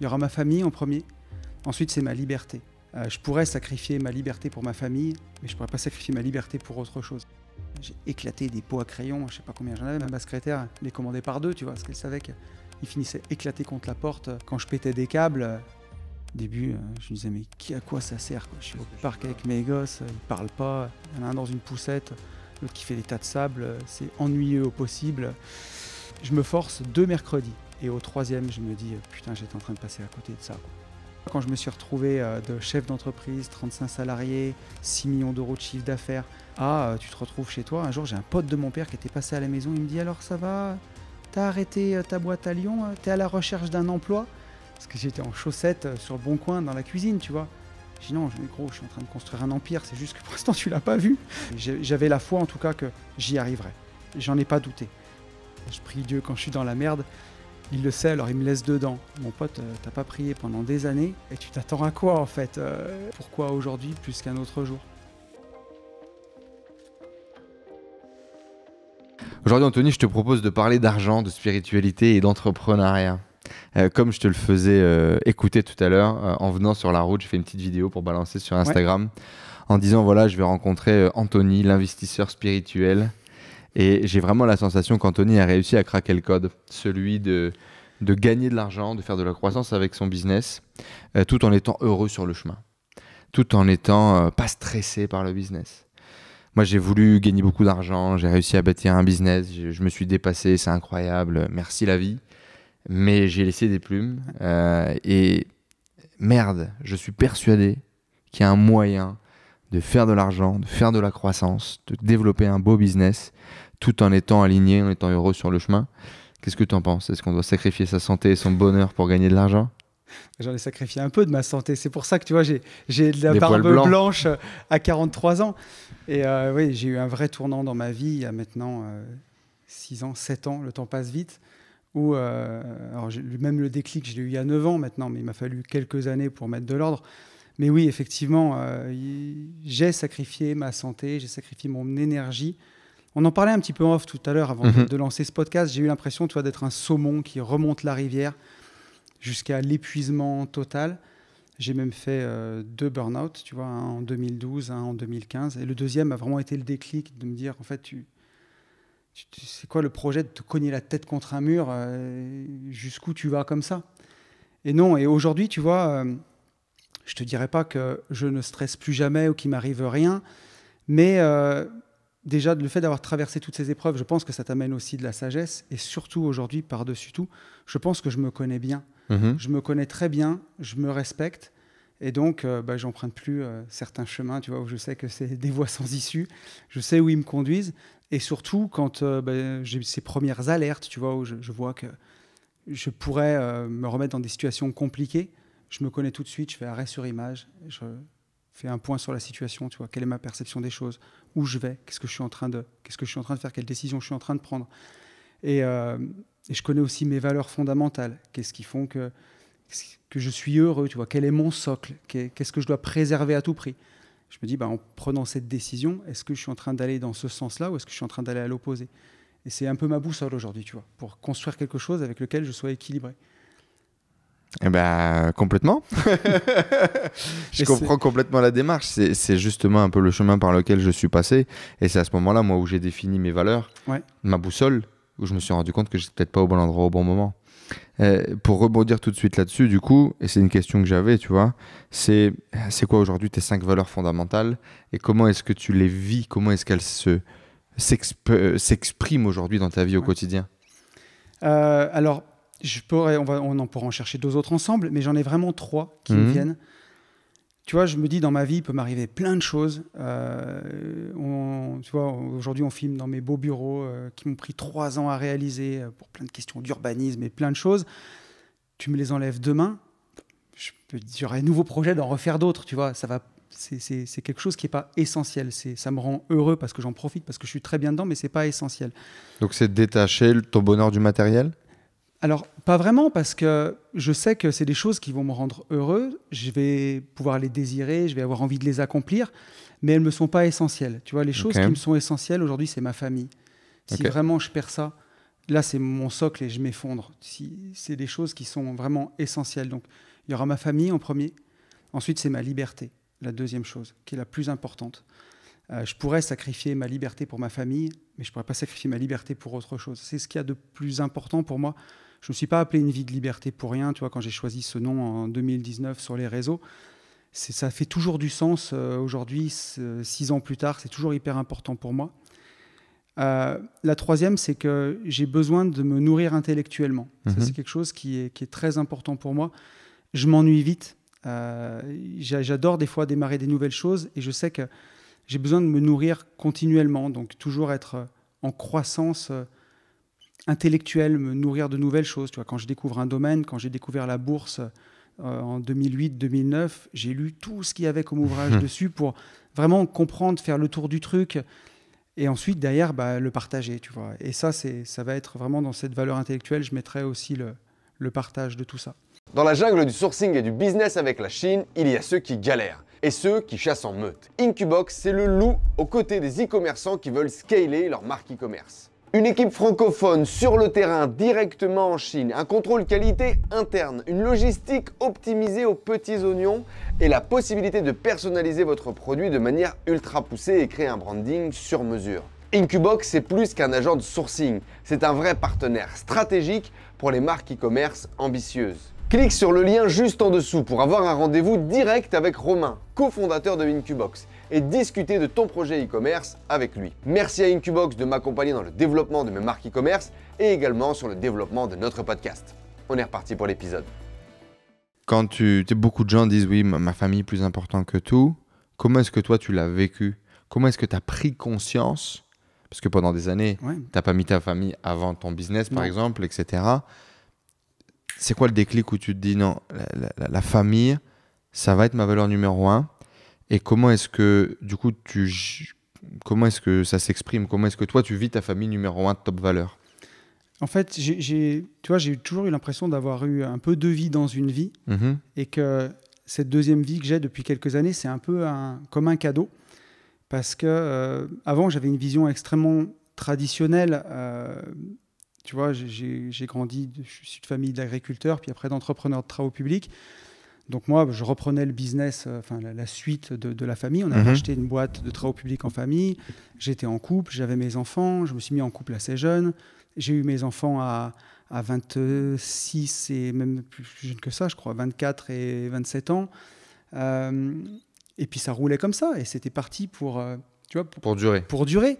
Il y aura ma famille en premier. Ensuite, c'est ma liberté. Je pourrais sacrifier ma liberté pour ma famille, mais je ne pourrais pas sacrifier ma liberté pour autre chose. J'ai éclaté des pots à crayon, je ne sais pas combien j'en avais. Ma secrétaire les commandait par deux, tu vois, parce qu'elle savait qu'ils finissaient éclatés contre la porte. Quand je pétais des câbles, au début, je me disais, mais à quoi ça sert quoi? Je suis au parc avec mes gosses, ils ne parlent pas. Il y en a un dans une poussette, l'autre qui fait des tas de sable. C'est ennuyeux au possible. Je me force 2 mercredis. Et au 3e, je me dis, putain, j'étais en train de passer à côté de ça, quoi. Quand je me suis retrouvé de chef d'entreprise, 35 salariés, 6 millions d'euros de chiffre d'affaires, tu te retrouves chez toi. Un jour, j'ai un pote de mon père qui était passé à la maison. Il me dit, alors ça va? T'as arrêté ta boîte à Lyon? T'es à la recherche d'un emploi? Parce que j'étais en chaussettes sur le bon coin dans la cuisine, tu vois. Je dis non, gros, je suis en train de construire un empire. C'est juste que pour l'instant, tu l'as pas vu. J'avais la foi en tout cas que j'y arriverais. J'en ai pas douté. Je prie Dieu quand je suis dans la merde. Il le sait, alors il me laisse dedans. Mon pote, t'as pas prié pendant des années et tu t'attends à quoi en fait? Pourquoi aujourd'hui plus qu'un autre jour? Aujourd'hui, Anthony, je te propose de parler d'argent, de spiritualité et d'entrepreneuriat. Comme je te le faisais écouter tout à l'heure, en venant sur la route, j'ai fait une petite vidéo pour balancer sur Instagram en disant voilà, je vais rencontrer Anthony, l'investisseur spirituel. Et j'ai vraiment la sensation qu'Anthony a réussi à craquer le code, celui de gagner de l'argent, de faire de la croissance avec son business, tout en étant heureux sur le chemin, tout en étant pas stressé par le business. Moi, j'ai voulu gagner beaucoup d'argent, j'ai réussi à bâtir un business, je me suis dépassé, c'est incroyable, merci la vie. Mais j'ai laissé des plumes et merde, je suis persuadé qu'il y a un moyen de faire de l'argent, de faire de la croissance, de développer un beau business tout en étant aligné, en étant heureux sur le chemin. Qu'est-ce que tu en penses? Est-ce qu'on doit sacrifier sa santé et son bonheur pour gagner de l'argent? J'en ai sacrifié un peu de ma santé. C'est pour ça que tu vois, j'ai de la Des barbe poils blancs. blanche à 43 ans. Et oui, j'ai eu un vrai tournant dans ma vie il y a maintenant 6 ans, 7 ans. Le temps passe vite. Où, alors même le déclic, je l'ai eu il y a 9 ans maintenant, mais il m'a fallu quelques années pour mettre de l'ordre. Mais oui, effectivement, j'ai sacrifié ma santé, j'ai sacrifié mon énergie. On en parlait un petit peu en off tout à l'heure avant de lancer ce podcast. J'ai eu l'impression, tu vois, d'être un saumon qui remonte la rivière jusqu'à l'épuisement total. J'ai même fait 2 burn-out, tu vois, un en 2012, un en 2015. Et le deuxième a vraiment été le déclic de me dire, en fait, c'est quoi le projet de te cogner la tête contre un mur? Jusqu'où tu vas comme ça? Et non, et aujourd'hui, tu vois, je te dirais pas que je ne stresse plus jamais ou qu'il m'arrive rien, mais déjà, le fait d'avoir traversé toutes ces épreuves, je pense que ça t'amène aussi de la sagesse. Et surtout, aujourd'hui, par-dessus tout, je pense que je me connais bien. Je me connais très bien, je me respecte. Et donc, j'emprunte plus certains chemins, tu vois, où je sais que c'est des voies sans issue. Je sais où ils me conduisent. Et surtout, quand j'ai ces premières alertes, tu vois, où je vois que je pourrais me remettre dans des situations compliquées, je me connais tout de suite, je fais arrêt sur image, je fais un point sur la situation, tu vois, quelle est ma perception des choses, où je vais, qu'est-ce que je suis en train de faire, quelles décisions je suis en train de prendre. Et je connais aussi mes valeurs fondamentales, qu'est-ce qui font que je suis heureux, tu vois, quel est mon socle, qu'est-ce que je dois préserver à tout prix. Je me dis, en prenant cette décision, est-ce que je suis en train d'aller dans ce sens-là ou est-ce que je suis en train d'aller à l'opposé? Et c'est un peu ma boussole aujourd'hui, tu vois, pour construire quelque chose avec lequel je sois équilibré. Eh ben, complètement. Je comprends complètement la démarche. C'est justement un peu le chemin par lequel je suis passé. Et c'est à ce moment-là, moi, où j'ai défini mes valeurs, ma boussole, où je me suis rendu compte que j'étais peut-être pas au bon endroit au bon moment. Pour rebondir tout de suite là-dessus, du coup, et c'est une question que j'avais, tu vois, c'est quoi aujourd'hui tes 5 valeurs fondamentales et comment est-ce que tu les vis, comment est-ce qu'elles s'expriment aujourd'hui dans ta vie au quotidien? Alors, on en pourra en chercher 2 autres ensemble, mais j'en ai vraiment 3 qui me viennent. Tu vois, je me dis, dans ma vie, il peut m'arriver plein de choses. Tu vois, aujourd'hui, on filme dans mes beaux bureaux qui m'ont pris 3 ans à réaliser pour plein de questions d'urbanisme et plein de choses. Tu me les enlèves demain, j'aurai un nouveau projet d'en refaire d'autres, tu vois. C'est quelque chose qui n'est pas essentiel. Ça me rend heureux parce que j'en profite, parce que je suis très bien dedans, mais ce n'est pas essentiel. Donc, c'est détacher ton bonheur du matériel? Alors, pas vraiment, parce que je sais que c'est des choses qui vont me rendre heureux, je vais pouvoir les désirer, je vais avoir envie de les accomplir, mais elles ne me sont pas essentielles. Tu vois, les choses qui me sont essentielles aujourd'hui, c'est ma famille. Si vraiment je perds ça, là, c'est mon socle et je m'effondre. C'est des choses qui sont vraiment essentielles. Donc, il y aura ma famille en premier. Ensuite, c'est ma liberté, la deuxième chose, qui est la plus importante. Je pourrais sacrifier ma liberté pour ma famille, mais je ne pourrais pas sacrifier ma liberté pour autre chose. C'est ce qu'il y a de plus important pour moi. Je ne me suis pas appelé une vie de liberté pour rien. Tu vois, quand j'ai choisi ce nom en 2019 sur les réseaux, ça fait toujours du sens aujourd'hui, 6 ans plus tard. C'est toujours hyper important pour moi. La troisième, c'est que j'ai besoin de me nourrir intellectuellement. Ça, c'est quelque chose qui est très important pour moi. Je m'ennuie vite. J'adore des fois démarrer des nouvelles choses et je sais que j'ai besoin de me nourrir continuellement, donc toujours être en croissance intellectuelle, me nourrir de nouvelles choses. Tu vois, quand je découvre un domaine, quand j'ai découvert la bourse en 2008-2009, j'ai lu tout ce qu'il y avait comme ouvrage dessus pour vraiment comprendre, faire le tour du truc et ensuite, derrière, le partager. Tu vois. Et ça va être vraiment dans cette valeur intellectuelle. Je mettrai aussi le partage de tout ça. Dans la jungle du sourcing et du business avec la Chine, il y a ceux qui galèrent et ceux qui chassent en meute. Incubox, c'est le loup aux côtés des e-commerçants qui veulent scaler leur marque e-commerce. Une équipe francophone sur le terrain directement en Chine, un contrôle qualité interne, une logistique optimisée aux petits oignons et la possibilité de personnaliser votre produit de manière ultra poussée et créer un branding sur mesure. Incubox, c'est plus qu'un agent de sourcing, c'est un vrai partenaire stratégique pour les marques e-commerce ambitieuses. Clique sur le lien juste en dessous pour avoir un rendez-vous direct avec Romain, cofondateur de Incubox, et discuter de ton projet e-commerce avec lui. Merci à Incubox de m'accompagner dans le développement de mes marques e-commerce et également sur le développement de notre podcast. On est reparti pour l'épisode. Quand beaucoup de gens disent oui, ma famille est plus importante que tout, comment est-ce que toi tu l'as vécu? Comment est-ce que tu as pris conscience? Parce que pendant des années, tu n'as pas mis ta famille avant ton business, par exemple, etc. C'est quoi le déclic où tu te dis non, la famille, ça va être ma valeur numéro 1? Et comment est-ce que, du coup, comment est-ce que ça s'exprime? Comment est-ce que toi, tu vis ta famille numéro 1 de top valeur? En fait, j'ai toujours eu l'impression d'avoir eu un peu deux vies dans une vie et que cette deuxième vie que j'ai depuis quelques années, c'est un peu comme un cadeau. Parce que avant, j'avais une vision extrêmement traditionnelle. Tu vois, j'ai grandi, je suis de famille d'agriculteurs, puis après d'entrepreneurs de travaux publics. Donc moi, je reprenais le business, la suite de la famille. On avait acheté une boîte de travaux publics en famille. J'étais en couple, j'avais mes enfants. Je me suis mis en couple assez jeune. J'ai eu mes enfants à 26 et même plus jeune que ça, je crois, 24 et 27 ans. Et puis ça roulait comme ça. Et c'était parti pour durer. Pour durer.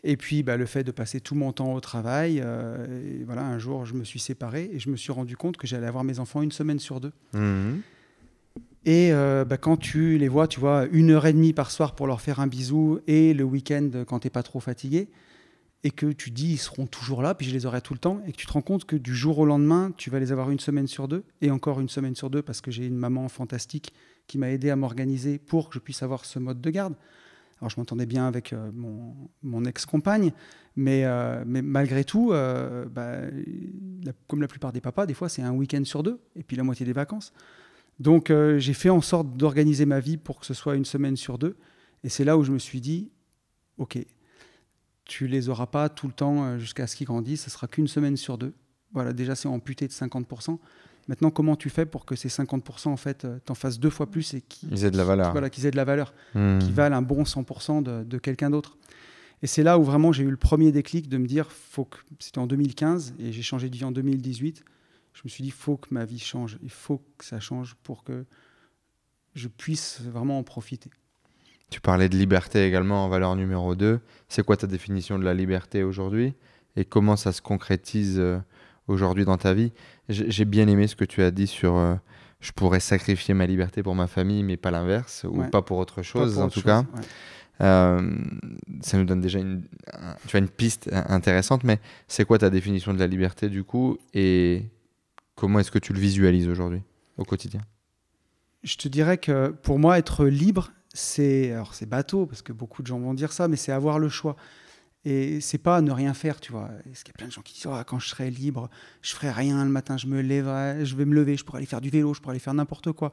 Et puis, le fait de passer tout mon temps au travail, et voilà, un jour, je me suis séparé et je me suis rendu compte que j'allais avoir mes enfants 1 semaine sur 2. Et quand tu les vois, 1h30 par soir pour leur faire un bisou et le week-end quand tu n'es pas trop fatigué, et que tu dis ils seront toujours là, puis je les aurai tout le temps, et que tu te rends compte que du jour au lendemain, tu vas les avoir 1 semaine sur 2, et encore 1 semaine sur 2, parce que j'ai une maman fantastique qui m'a aidé à m'organiser pour que je puisse avoir ce mode de garde. Alors, je m'entendais bien avec mon ex-compagne, mais malgré tout, comme la plupart des papas, des fois, c'est un week-end sur 2, et puis la moitié des vacances. Donc, j'ai fait en sorte d'organiser ma vie pour que ce soit 1 semaine sur 2. Et c'est là où je me suis dit, OK, tu les auras pas tout le temps jusqu'à ce qu'ils grandissent, ce sera qu'1 semaine sur 2. Voilà, déjà, c'est amputé de 50%. Maintenant, comment tu fais pour que ces 50%, en fait, t'en fasses 2 fois plus et qu'ils aient de la valeur, qu'ils aient de la valeur, qui valent un bon 100% de quelqu'un d'autre. Et c'est là où vraiment j'ai eu le premier déclic de me dire, c'était en 2015 et j'ai changé de vie en 2018. Je me suis dit, il faut que ma vie change, il faut que ça change pour que je puisse vraiment en profiter. Tu parlais de liberté également en valeur numéro 2. C'est quoi ta définition de la liberté aujourd'hui et comment ça se concrétise aujourd'hui dans ta vie? J'ai bien aimé ce que tu as dit sur je pourrais sacrifier ma liberté pour ma famille, mais pas l'inverse, ou pas pour autre chose en tout cas. Ça nous donne déjà une piste intéressante, mais c'est quoi ta définition de la liberté du coup et comment est-ce que tu le visualises aujourd'hui au quotidien? Je te dirais que pour moi, être libre, c'est bateau, parce que beaucoup de gens vont dire ça, mais c'est avoir le choix. Et c'est pas ne rien faire, tu vois. Parce qu'il y a plein de gens qui disent quand je serai libre, je ferai rien le matin, je vais me lever, je pourrai aller faire du vélo, je pourrai aller faire n'importe quoi.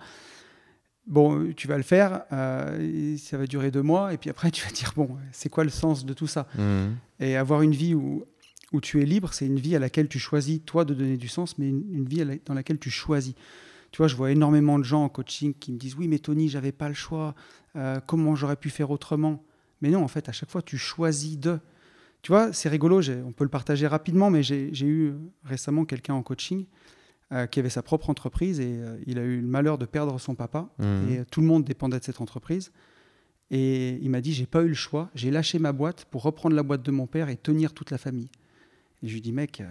Bon, tu vas le faire, ça va durer 2 mois, et puis après tu vas dire bon, c'est quoi le sens de tout ça? Et avoir une vie où où tu es libre, c'est une vie à laquelle tu choisis, toi, de donner du sens, mais une vie dans laquelle tu choisis. Tu vois, je vois énormément de gens en coaching qui me disent « Oui, mais Tony, j'avais pas le choix. Comment j'aurais pu faire autrement ?» Mais non, en fait, à chaque fois, tu choisis de. Tu vois, c'est rigolo, on peut le partager rapidement, mais j'ai eu récemment quelqu'un en coaching qui avait sa propre entreprise et il a eu le malheur de perdre son papa. Et tout le monde dépendait de cette entreprise. Et il m'a dit « J'ai pas eu le choix. J'ai lâché ma boîte pour reprendre la boîte de mon père et tenir toute la famille. » Et je lui dis « Mec,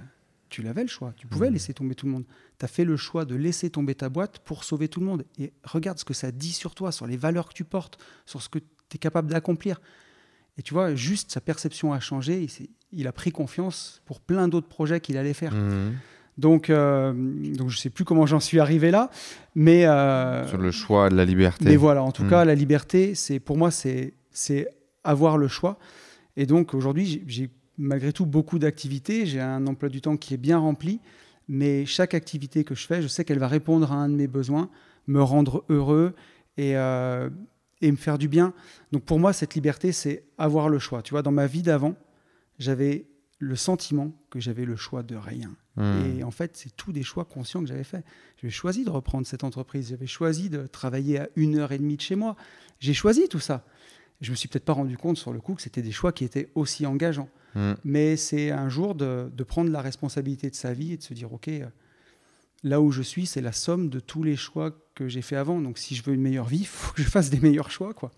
tu l'avais le choix. Tu pouvais laisser tomber tout le monde. Tu as fait le choix de laisser tomber ta boîte pour sauver tout le monde. Et regarde ce que ça dit sur toi, sur les valeurs que tu portes, sur ce que tu es capable d'accomplir. » Et tu vois, juste sa perception a changé. Il a pris confiance pour plein d'autres projets qu'il allait faire. Donc je ne sais plus comment j'en suis arrivé là. Mais, sur le choix de la liberté. Mais voilà, en tout cas, la liberté, pour moi, c'est avoir le choix. Et donc aujourd'hui, j'ai malgré tout beaucoup d'activités. J'ai un emploi du temps qui est bien rempli. Mais chaque activité que je fais, je sais qu'elle va répondre à un de mes besoins, me rendre heureux et me faire du bien. Donc pour moi, cette liberté, c'est avoir le choix. Tu vois, dans ma vie d'avant, j'avais le sentiment que j'avais le choix de rien. Et en fait, c'est tous des choix conscients que j'avais faits. J'avais choisi de reprendre cette entreprise. J'avais choisi de travailler à 1h30 de chez moi. J'ai choisi tout ça. Je ne me suis peut-être pas rendu compte sur le coup que c'était des choix qui étaient aussi engageants. Mais c'est un jour de prendre la responsabilité de sa vie et de se dire, OK, là où je suis, c'est la somme de tous les choix que j'ai fait avant. Donc, si je veux une meilleure vie, il faut que je fasse des meilleurs choix, quoi.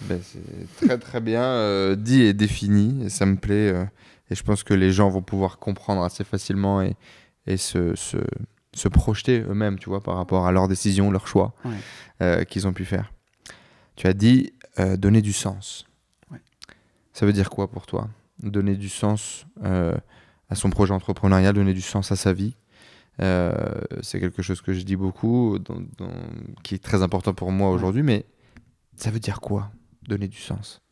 Ben, c'est très, très bien dit et défini. Et ça me plaît. Et je pense que les gens vont pouvoir comprendre assez facilement et se projeter eux-mêmes, tu vois, par rapport à leurs décisions, leurs choix qu'ils ont pu faire. Tu as dit donner du sens. Ouais. Ça veut dire quoi pour toi? Donner du sens à son projet entrepreneurial, donner du sens à sa vie. C'est quelque chose que je dis beaucoup, qui est très important pour moi aujourd'hui, mais ça veut dire quoi, donner du sens?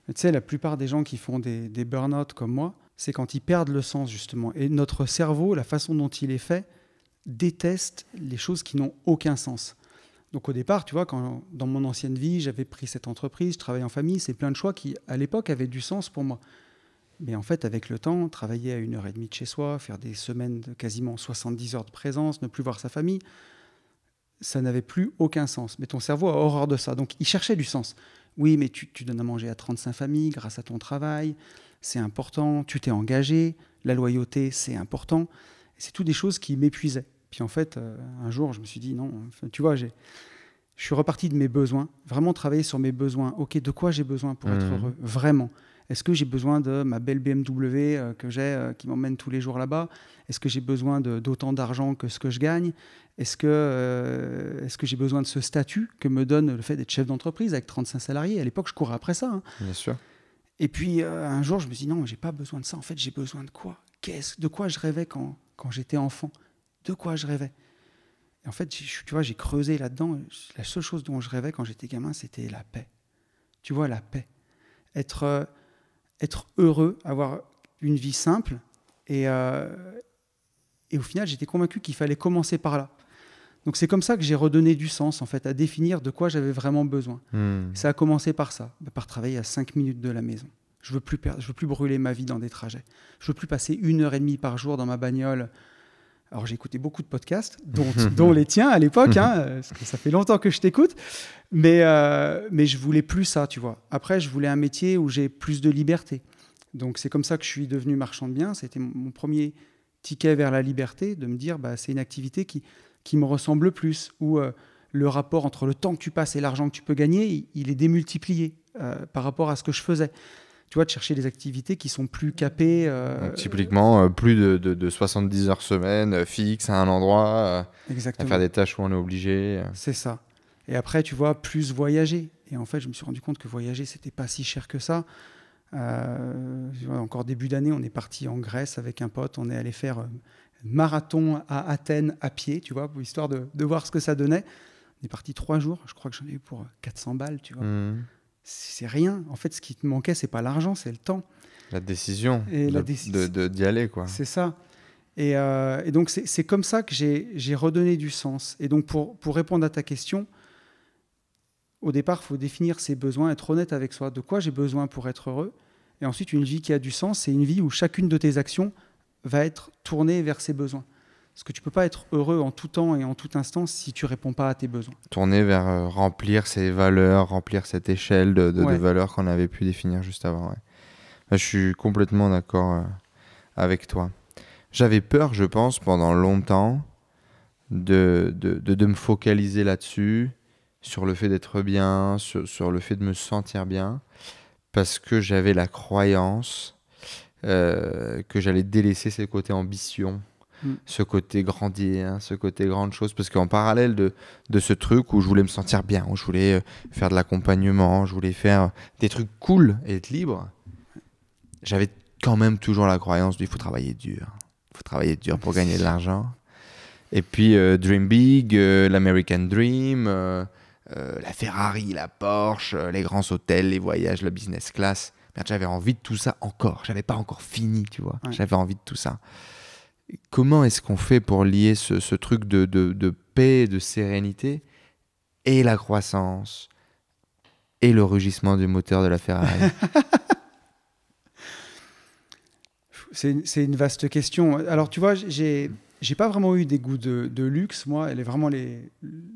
Tu sais, la plupart des gens qui font des burn-out comme moi, c'est quand ils perdent le sens, justement. Et notre cerveau, la façon dont il est fait, déteste les choses qui n'ont aucun sens. Donc au départ, tu vois, quand dans mon ancienne vie, j'avais pris cette entreprise, je travaillais en famille, c'est plein de choix qui, à l'époque, avaient du sens pour moi. Mais en fait, avec le temps, travailler à 1h30 de chez soi, faire des semaines de quasiment 70 heures de présence, ne plus voir sa famille, ça n'avait plus aucun sens. Mais ton cerveau a horreur de ça. Donc, il cherchait du sens. Oui, mais tu donnes à manger à 35 familles grâce à ton travail. C'est important. Tu t'es engagé. La loyauté, c'est important. Et c'est tout des choses qui m'épuisaient. Puis en fait, un jour, je me suis dit, non, tu vois, je suis reparti de mes besoins, vraiment travailler sur mes besoins. OK, de quoi j'ai besoin pour être heureux? Vraiment. Est-ce que j'ai besoin de ma belle BMW que j'ai, qui m'emmène tous les jours là-bas? Est-ce que j'ai besoin d'autant d'argent que ce que je gagne? Est-ce que j'ai besoin de ce statut que me donne le fait d'être chef d'entreprise avec 35 salariés? À l'époque, je courais après ça. Hein. Bien sûr. Et puis, un jour, je me suis dit, non, j'ai pas besoin de ça. En fait, j'ai besoin de quoi? De quoi je rêvais quand j'étais enfant? De quoi je rêvais? Et en fait, tu vois, j'ai creusé là-dedans. La seule chose dont je rêvais quand j'étais gamin, c'était la paix. Tu vois, la paix. Être heureux, avoir une vie simple. Et au final, j'étais convaincu qu'il fallait commencer par là. Donc c'est comme ça que j'ai redonné du sens, en fait, à définir de quoi j'avais vraiment besoin. Ça a commencé par ça, par travailler à 5 minutes de la maison. Je veux plus brûler ma vie dans des trajets. Je veux plus passer 1h30 par jour dans ma bagnole. Alors j'ai écouté beaucoup de podcasts, dont les tiens à l'époque, hein, parce que ça fait longtemps que je t'écoute. Mais je voulais plus ça, tu vois. Après, je voulais un métier où j'ai plus de liberté. Donc c'est comme ça que je suis devenu marchand de biens. C'était mon premier ticket vers la liberté, de me dire, c'est une activité qui me ressemble plus, où le rapport entre le temps que tu passes et l'argent que tu peux gagner, il est démultiplié par rapport à ce que je faisais. Tu vois, de chercher des activités qui sont plus capées. Donc, typiquement, plus de 70 heures semaine, fixes à un endroit, à faire des tâches où on est obligé. C'est ça. Et après, tu vois, plus voyager. Et en fait, je me suis rendu compte que voyager, c'était pas si cher que ça. Encore début d'année, on est parti en Grèce avec un pote. On est allé faire marathon à Athènes à pied, tu vois, histoire de voir ce que ça donnait. On est parti 3 jours. Je crois que j'en ai eu pour 400 balles, tu vois. C'est rien. En fait, ce qui te manquait, c'est pas l'argent, c'est le temps. La décision d'y aller, quoi. C'est ça. Et donc, c'est comme ça que j'ai redonné du sens. Et donc, pour répondre à ta question, au départ, il faut définir ses besoins, être honnête avec soi. De quoi j'ai besoin pour être heureux? Et ensuite, une vie qui a du sens, c'est une vie où chacune de tes actions va être tournée vers ses besoins. Parce que tu ne peux pas être heureux en tout temps et en tout instant si tu ne réponds pas à tes besoins. Tourner vers remplir ses valeurs, remplir cette échelle de valeurs qu'on avait pu définir juste avant. Ouais. Je suis complètement d'accord avec toi. J'avais peur, je pense, pendant longtemps de me focaliser là-dessus, sur le fait d'être bien, sur le fait de me sentir bien, parce que j'avais la croyance que j'allais délaisser ce côté ambition, ce côté grandir, ce côté grande chose, parce qu'en parallèle de ce truc où je voulais me sentir bien, où je voulais faire de l'accompagnement, je voulais faire des trucs cool et être libre, j'avais quand même toujours la croyance qu'il faut travailler dur. Il faut travailler dur pour gagner de l'argent. Et puis Dream Big, l'American Dream, la Ferrari, la Porsche, les grands hôtels, les voyages, la business class. Merde, j'avais envie de tout ça encore. J'avais pas encore fini, tu vois. Ouais. J'avais envie de tout ça. Comment est-ce qu'on fait pour lier ce truc de paix, de sérénité et la croissance et le rugissement du moteur de la Ferrari? C'est une vaste question. Alors, tu vois, j'ai pas vraiment eu des goûts de luxe, moi.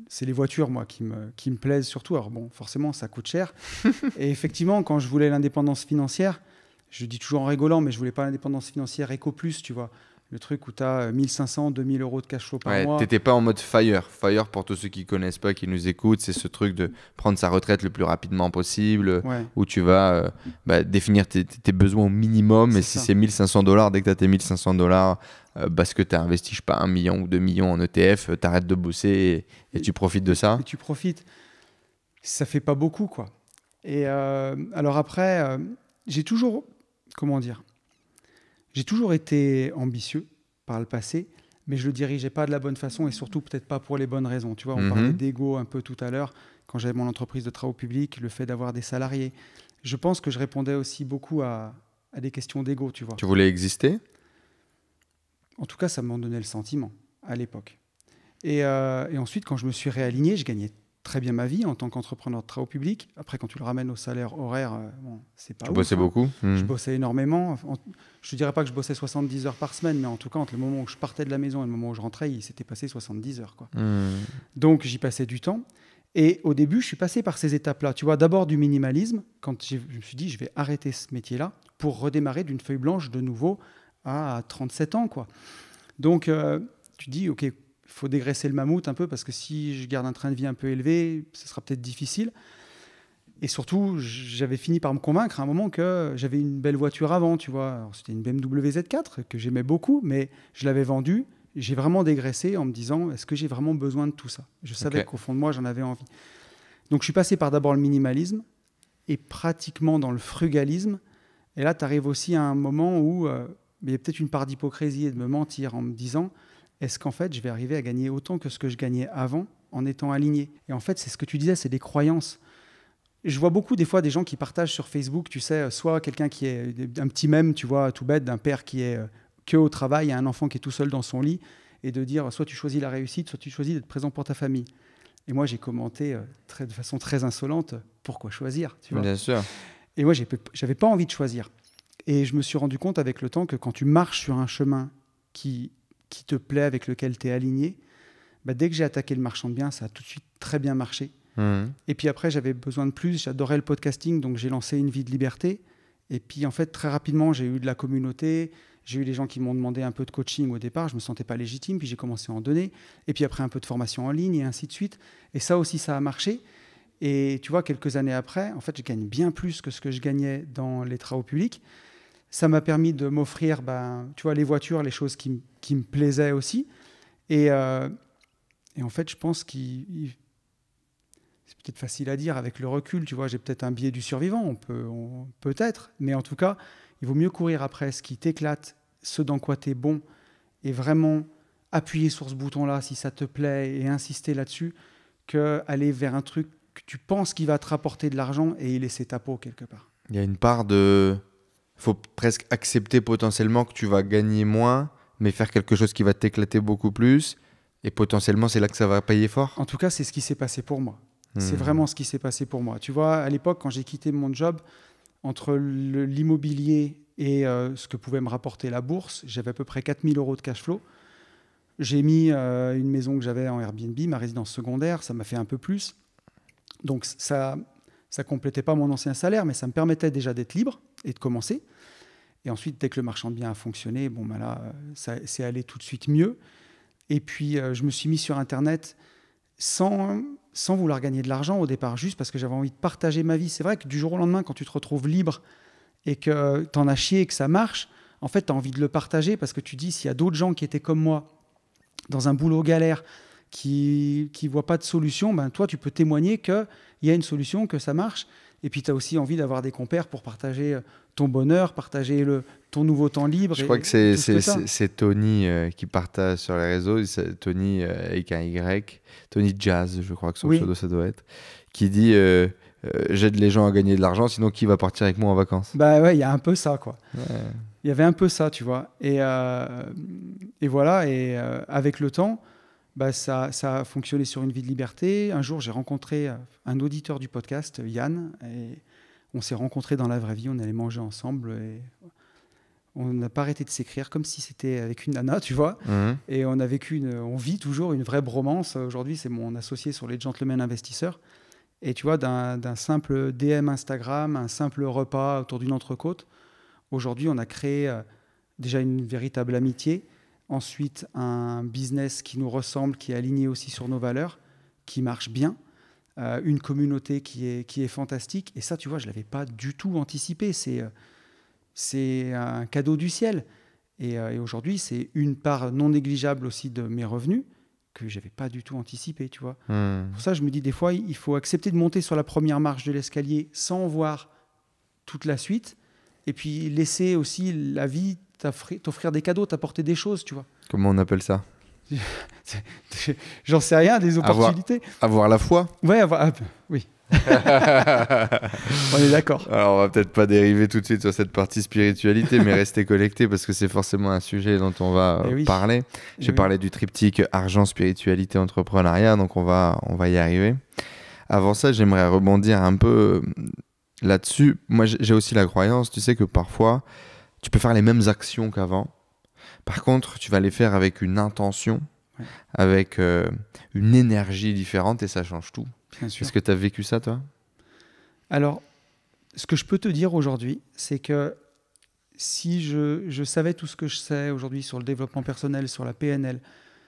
C'est les voitures, moi, qui me plaisent surtout. Alors bon, forcément, ça coûte cher. Et effectivement, quand je voulais l'indépendance financière, je dis toujours en rigolant, mais je voulais pas l'indépendance financière Ecoplus, tu vois. Le truc où tu as 1 500, 2 000 euros de cash flow par mois. T'étais pas en mode FIRE. FIRE, pour tous ceux qui connaissent pas, qui nous écoutent, c'est ce truc de prendre sa retraite le plus rapidement possible, où tu vas définir tes besoins au minimum. Et si c'est $1 500, dès que tu as tes $1 500, parce que tu as investi, je sais pas, 1 million ou 2 millions en ETF, tu arrêtes de bosser et tu profites de ça. Et tu profites. Ça fait pas beaucoup, quoi. Et alors après, j'ai toujours été ambitieux par le passé, mais je le dirigeais pas de la bonne façon et surtout peut-être pas pour les bonnes raisons. Tu vois, on parlait d'ego un peu tout à l'heure quand j'avais mon entreprise de travaux publics, le fait d'avoir des salariés. Je pense que je répondais aussi beaucoup à des questions d'ego, tu vois. Tu voulais exister ? En tout cas, ça m'en donnait le sentiment à l'époque. Et ensuite, quand je me suis réaligné, je gagnais très bien ma vie en tant qu'entrepreneur de travaux publics. Après, quand tu le ramènes au salaire horaire, c'est pas ouf. Tu bossais beaucoup ? Je bossais énormément. Je ne dirais pas que je bossais 70 heures par semaine, mais en tout cas, entre le moment où je partais de la maison et le moment où je rentrais, il s'était passé 70 heures. Quoi. Donc, j'y passais du temps. Et au début, je suis passé par ces étapes-là. Tu vois, d'abord du minimalisme, quand je me suis dit, je vais arrêter ce métier-là pour redémarrer d'une feuille blanche de nouveau à 37 ans. Quoi. Donc, tu dis, OK, il faut dégraisser le mammouth un peu parce que si je garde un train de vie un peu élevé, ce sera peut-être difficile. Et surtout, j'avais fini par me convaincre à un moment que j'avais une belle voiture avant, tu vois. Alors, c'était une BMW Z4 que j'aimais beaucoup, mais je l'avais vendue. J'ai vraiment dégraissé en me disant, est-ce que j'ai vraiment besoin de tout ça ? Je savais qu'au fond de moi, j'en avais envie. Donc, je suis passé par d'abord le minimalisme et pratiquement dans le frugalisme. Et là, tu arrives aussi à un moment où il y a peut-être une part d'hypocrisie et de me mentir en me disant, est-ce qu'en fait, je vais arriver à gagner autant que ce que je gagnais avant en étant aligné ? Et en fait, c'est ce que tu disais, c'est des croyances. Je vois beaucoup des fois des gens qui partagent sur Facebook, tu sais, soit quelqu'un qui est un petit mème, tu vois, tout bête, d'un père qui est que au travail, et un enfant qui est tout seul dans son lit, et de dire soit tu choisis la réussite, soit tu choisis d'être présent pour ta famille. Et moi, j'ai commenté de façon très insolente, pourquoi choisir, tu vois ? Bien sûr. Et moi, j'avais pas envie de choisir. Et je me suis rendu compte avec le temps que quand tu marches sur un chemin qui te plaît, avec lequel tu es aligné, dès que j'ai attaqué le marchand de biens, ça a tout de suite très bien marché. Et puis après, j'avais besoin de plus. J'adorais le podcasting, donc j'ai lancé Une vie de liberté. Et puis en fait, très rapidement, j'ai eu de la communauté. J'ai eu des gens qui m'ont demandé un peu de coaching au départ. Je ne me sentais pas légitime, puis j'ai commencé à en donner. Et puis après, un peu de formation en ligne et ainsi de suite. Et ça aussi, ça a marché. Et tu vois, quelques années après, en fait, je gagne bien plus que ce que je gagnais dans les travaux publics. Ça m'a permis de m'offrir, tu vois, les voitures, les choses qui me plaisaient aussi. Et en fait, je pense c'est peut-être facile à dire avec le recul, tu vois, j'ai peut-être un biais du survivant, peut-être, mais en tout cas, il vaut mieux courir après ce qui t'éclate, ce dans quoi tu es bon, et vraiment appuyer sur ce bouton-là si ça te plaît et insister là-dessus, qu'aller vers un truc que tu penses qui va te rapporter de l'argent et y laisser ta peau quelque part. Il y a une part de... Il faut presque accepter potentiellement que tu vas gagner moins, mais faire quelque chose qui va t'éclater beaucoup plus, et potentiellement, c'est là que ça va payer fort. En tout cas, c'est ce qui s'est passé pour moi. C'est vraiment ce qui s'est passé pour moi. Tu vois, à l'époque, quand j'ai quitté mon job, entre l'immobilier et ce que pouvait me rapporter la bourse, j'avais à peu près 4 000 € de cash flow. J'ai mis une maison que j'avais en Airbnb, ma résidence secondaire, ça m'a fait un peu plus. Donc ça complétait pas mon ancien salaire, mais ça me permettait déjà d'être libre et de commencer. Et ensuite, dès que le marchand de biens a fonctionné, bon, ben là, ça c'est allé tout de suite mieux. Et puis, je me suis mis sur Internet sans vouloir gagner de l'argent au départ, juste parce que j'avais envie de partager ma vie. C'est vrai que du jour au lendemain, quand tu te retrouves libre et que tu en as chié et que ça marche, en fait, tu as envie de le partager parce que tu dis, s'il y a d'autres gens qui étaient comme moi, dans un boulot galère, qui ne voient pas de solution, ben toi, tu peux témoigner qu'il y a une solution, que ça marche. Et puis, tu as aussi envie d'avoir des compères pour partager ton bonheur, partager ton nouveau temps libre. Je crois que c'est Tony qui partage sur les réseaux, Tony avec un Y, Tony Jazz, je crois que son pseudo ça doit être, qui dit j'aide les gens à gagner de l'argent, sinon qui va partir avec moi en vacances? Bah ouais, il y a un peu ça, quoi. Ouais. Il y avait un peu ça, tu vois. Et voilà, et avec le temps, bah, ça a fonctionné sur une vie de liberté. Un jour, j'ai rencontré un auditeur du podcast, Yann, et on s'est rencontrés dans la vraie vie, on allait manger ensemble, et on n'a pas arrêté de s'écrire comme si c'était avec une nana, tu vois. Mmh. Et on vit toujours une vraie bromance. Aujourd'hui, c'est mon associé sur les Gentlemen Investisseurs. Et tu vois, d'un simple DM Instagram, un simple repas autour d'une entrecôte, aujourd'hui, on a créé déjà une véritable amitié. Ensuite, un business qui nous ressemble, qui est aligné aussi sur nos valeurs, qui marche bien. Une communauté qui est fantastique. Et ça, tu vois, je ne l'avais pas du tout anticipé. C'est un cadeau du ciel. Et aujourd'hui, c'est une part non négligeable aussi de mes revenus que je n'avais pas du tout anticipé, tu vois. Pour ça, je me dis, des fois, il faut accepter de monter sur la première marche de l'escalier sans voir toute la suite. Et puis, laisser aussi la vie t'offrir des cadeaux, t'apporter des choses, tu vois. Comment on appelle ça? J'en sais rien, des opportunités. Avoir la foi? Ouais, oui. On est d'accord. Alors, on va peut-être pas dériver tout de suite sur cette partie spiritualité, mais rester connecté parce que c'est forcément un sujet dont on va parler. J'ai parlé du triptyque argent, spiritualité, entrepreneuriat, donc on va y arriver. Avant ça, j'aimerais rebondir un peu là-dessus. Moi, j'ai aussi la croyance, tu sais, que parfois, tu peux faire les mêmes actions qu'avant. Par contre, tu vas les faire avec une intention, avec une énergie différente et ça change tout. Bien sûr. Est-ce que tu as vécu ça, toi? Alors, ce que je peux te dire aujourd'hui, c'est que si je savais tout ce que je sais aujourd'hui sur le développement personnel, sur la PNL,